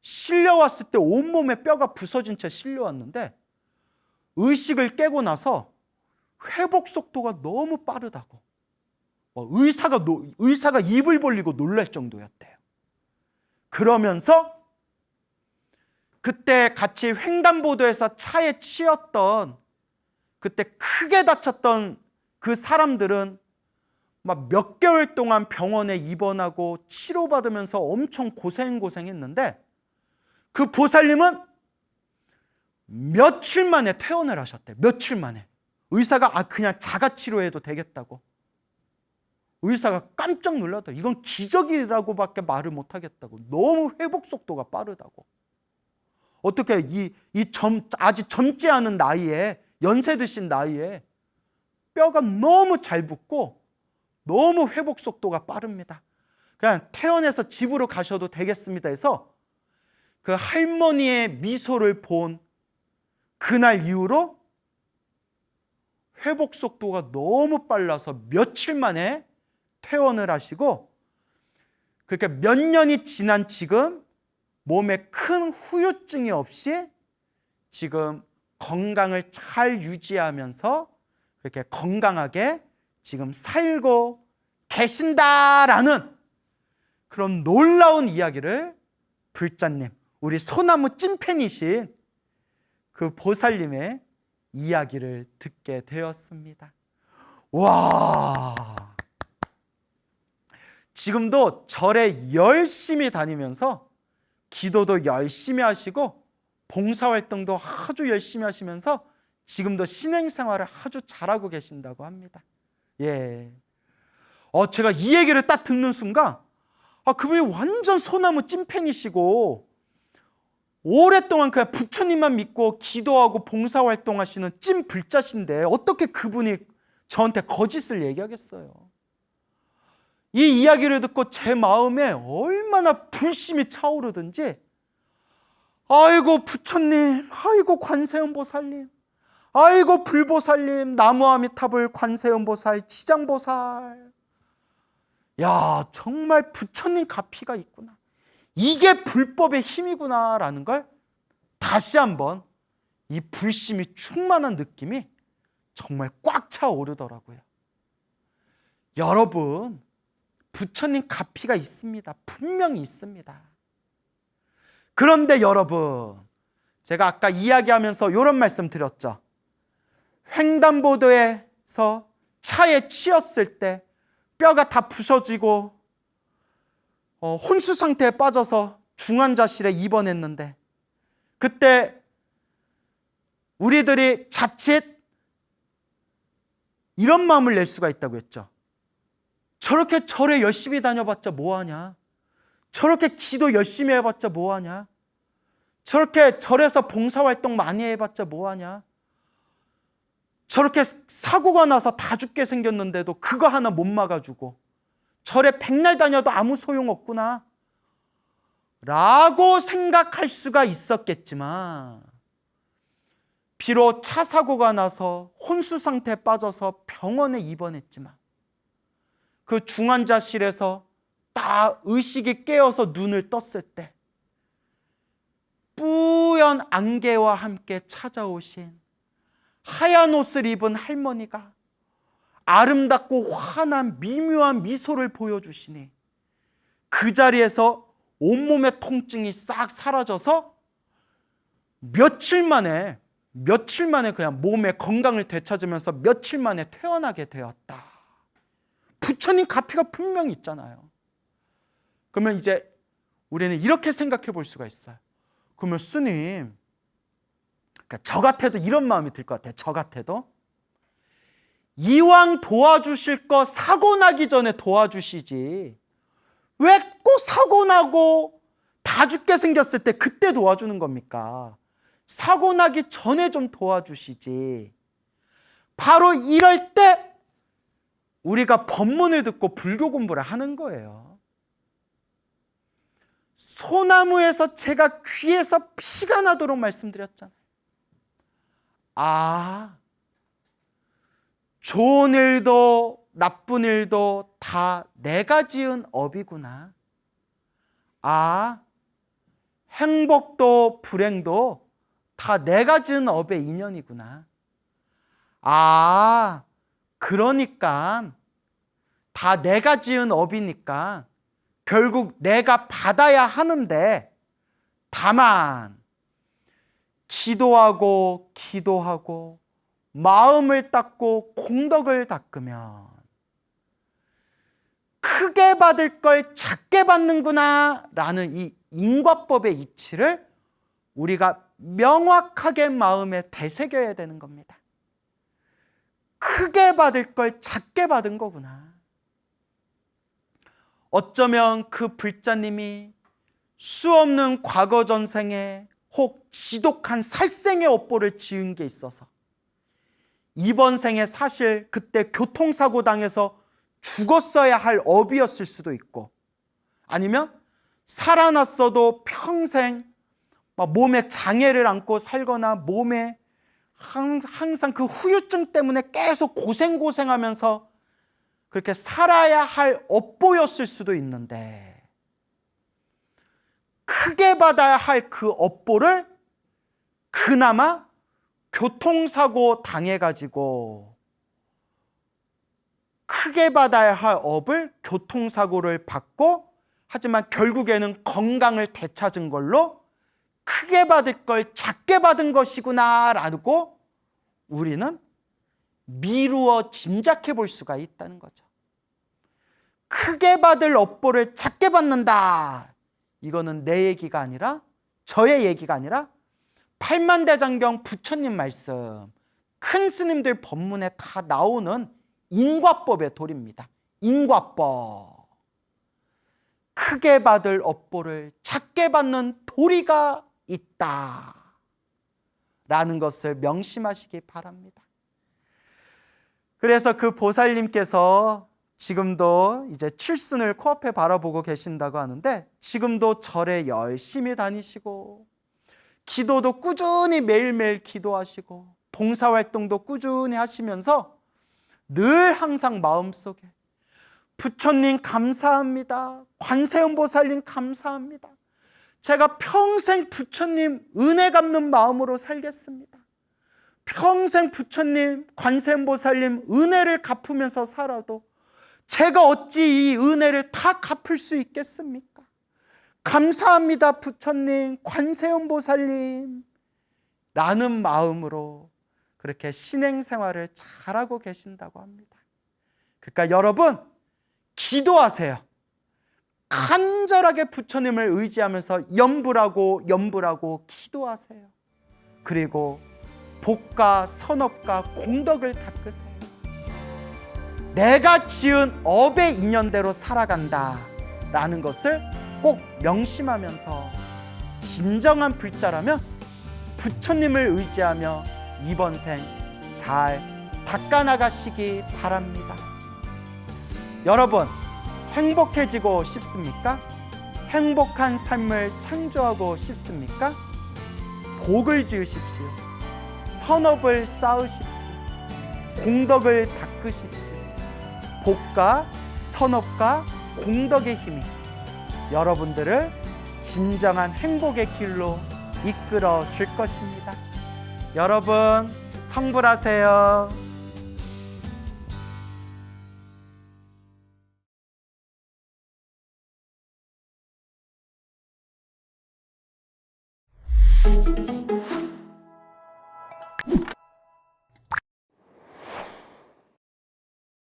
실려왔을 때 온몸에 뼈가 부서진 채 실려왔는데 의식을 깨고 나서 회복 속도가 너무 빠르다고. 의사가 입을 벌리고 놀랄 정도였대요. 그러면서 그때 같이 횡단보도에서 차에 치였던, 그때 크게 다쳤던 그 사람들은 막 몇 개월 동안 병원에 입원하고 치료받으면서 엄청 고생했는데 그 보살님은 며칠 만에 퇴원을 하셨대. 며칠 만에. 의사가 그냥 자가 치료해도 되겠다고. 의사가 깜짝 놀라더라고요. 이건 기적이라고밖에 말을 못하겠다고. 너무 회복 속도가 빠르다고. 어떻게 아직 젊지 않은 나이에, 연세 드신 나이에 뼈가 너무 잘 붙고 너무 회복 속도가 빠릅니다. 그냥 퇴원해서 집으로 가셔도 되겠습니다 해서 그 할머니의 미소를 본 그날 이후로 회복 속도가 너무 빨라서 며칠 만에 퇴원을 하시고, 그렇게 몇 년이 지난 지금 몸에 큰 후유증이 없이 지금 건강을 잘 유지하면서 그렇게 건강하게 지금 살고 계신다라는 그런 놀라운 이야기를 불자님, 우리 소나무 찐팬이신 그 보살님의 이야기를 듣게 되었습니다. 와! 지금도 절에 열심히 다니면서 기도도 열심히 하시고 봉사활동도 아주 열심히 하시면서 지금도 신행생활을 아주 잘하고 계신다고 합니다. 예. 제가 이 얘기를 딱 듣는 순간 그분이 완전 소나무 찐팬이시고 오랫동안 그냥 부처님만 믿고 기도하고 봉사활동하시는 찐 불자신데 어떻게 그분이 저한테 거짓을 얘기하겠어요. 이 이야기를 듣고 제 마음에 얼마나 불심이 차오르든지, 아이고 부처님, 아이고 관세음보살님, 아이고 불보살님, 나무아미타불 관세음보살, 지장보살, 야 정말 부처님 가피가 있구나, 이게 불법의 힘이구나라는 걸 다시 한번 이 불심이 충만한 느낌이 정말 꽉 차오르더라고요. 여러분, 부처님 가피가 있습니다. 분명히 있습니다. 그런데 여러분, 제가 아까 이야기하면서 이런 말씀 드렸죠. 횡단보도에서 차에 치였을 때 뼈가 다 부서지고 혼수 상태에 빠져서 중환자실에 입원했는데, 그때 우리들이 자칫 이런 마음을 낼 수가 있다고 했죠. 저렇게 절에 열심히 다녀봤자 뭐하냐, 저렇게 기도 열심히 해봤자 뭐하냐, 저렇게 절에서 봉사활동 많이 해봤자 뭐하냐, 저렇게 사고가 나서 다 죽게 생겼는데도 그거 하나 못 막아주고 절에 백날 다녀도 아무 소용없구나 라고 생각할 수가 있었겠지만, 비록 차 사고가 나서 혼수 상태에 빠져서 병원에 입원했지만 그 중환자실에서 딱 의식이 깨어서 눈을 떴을 때 뿌연 안개와 함께 찾아오신 하얀 옷을 입은 할머니가 아름답고 환한 미묘한 미소를 보여주시니 그 자리에서 온몸의 통증이 싹 사라져서 며칠 만에 그냥 몸의 건강을 되찾으면서 며칠 만에 퇴원하게 되었다. 부처님 가피가 분명히 있잖아요. 그러면 이제 우리는 이렇게 생각해 볼 수가 있어요. 그러면 스님, 그러니까 저 같아도 이런 마음이 들 것 같아요. 저 같아도 이왕 도와주실 거 사고 나기 전에 도와주시지, 왜 꼭 사고 나고 다 죽게 생겼을 때 그때 도와주는 겁니까? 사고 나기 전에 좀 도와주시지. 바로 이럴 때 우리가 법문을 듣고 불교 공부를 하는 거예요. 소나무에서 제가 귀에서 피가 나도록 말씀드렸잖아요. 좋은 일도 나쁜 일도 다 내가 지은 업이구나. 행복도 불행도 다 내가 지은 업의 인연이구나. 아, 그러니까 다 내가 지은 업이니까 결국 내가 받아야 하는데, 다만 기도하고 마음을 닦고 공덕을 닦으면 크게 받을 걸 작게 받는구나 라는 이 인과법의 이치를 우리가 명확하게 마음에 되새겨야 되는 겁니다. 크게 받을 걸 작게 받은 거구나. 어쩌면 그 불자님이 수없는 과거 전생에 혹 지독한 살생의 업보를 지은 게 있어서 이번 생에 사실 그때 교통사고 당해서 죽었어야 할 업이었을 수도 있고, 아니면 살아났어도 평생 몸에 장애를 안고 살거나 몸에 항상 그 후유증 때문에 계속 고생하면서 그렇게 살아야 할 업보였을 수도 있는데, 크게 받아야 할 그 업보를 그나마 교통사고 당해가지고 크게 받아야 할 업을 교통사고를 받고, 하지만 결국에는 건강을 되찾은 걸로 크게 받을 걸 작게 받은 것이구나 라고 우리는 미루어 짐작해 볼 수가 있다는 거죠. 크게 받을 업보를 작게 받는다. 이거는 내 얘기가 아니라, 저의 얘기가 아니라 팔만대장경 부처님 말씀, 큰 스님들 법문에 다 나오는 인과법의 도리입니다. 인과법. 크게 받을 업보를 작게 받는 도리가 있다 라는 것을 명심하시기 바랍니다. 그래서 그 보살님께서 지금도 이제 칠순을 코앞에 바라보고 계신다고 하는데, 지금도 절에 열심히 다니시고 기도도 꾸준히 매일매일 기도하시고 봉사활동도 꾸준히 하시면서 늘 항상 마음속에 부처님 감사합니다, 관세음보살님 감사합니다, 제가 평생 부처님 은혜 갚는 마음으로 살겠습니다, 평생 부처님 관세음보살님 은혜를 갚으면서 살아도 제가 어찌 이 은혜를 다 갚을 수 있겠습니까? 감사합니다 부처님, 관세음보살님 라는 마음으로 그렇게 신행생활을 잘하고 계신다고 합니다. 그러니까 여러분, 기도하세요. 간절하게 부처님을 의지하면서 염불하고 기도하세요. 그리고 복과 선업과 공덕을 닦으세요. 내가 지은 업의 인연대로 살아간다 라는 것을 꼭 명심하면서, 진정한 불자라면 부처님을 의지하며 이번 생 잘 닦아나가시기 바랍니다. 여러분, 행복해지고 싶습니까? 행복한 삶을 창조하고 싶습니까? 복을 지으십시오. 선업을 쌓으십시오. 공덕을 닦으십시오. 복과 선업과 공덕의 힘이 여러분들을 진정한 행복의 길로 이끌어 줄 것입니다. 여러분, 성불하세요.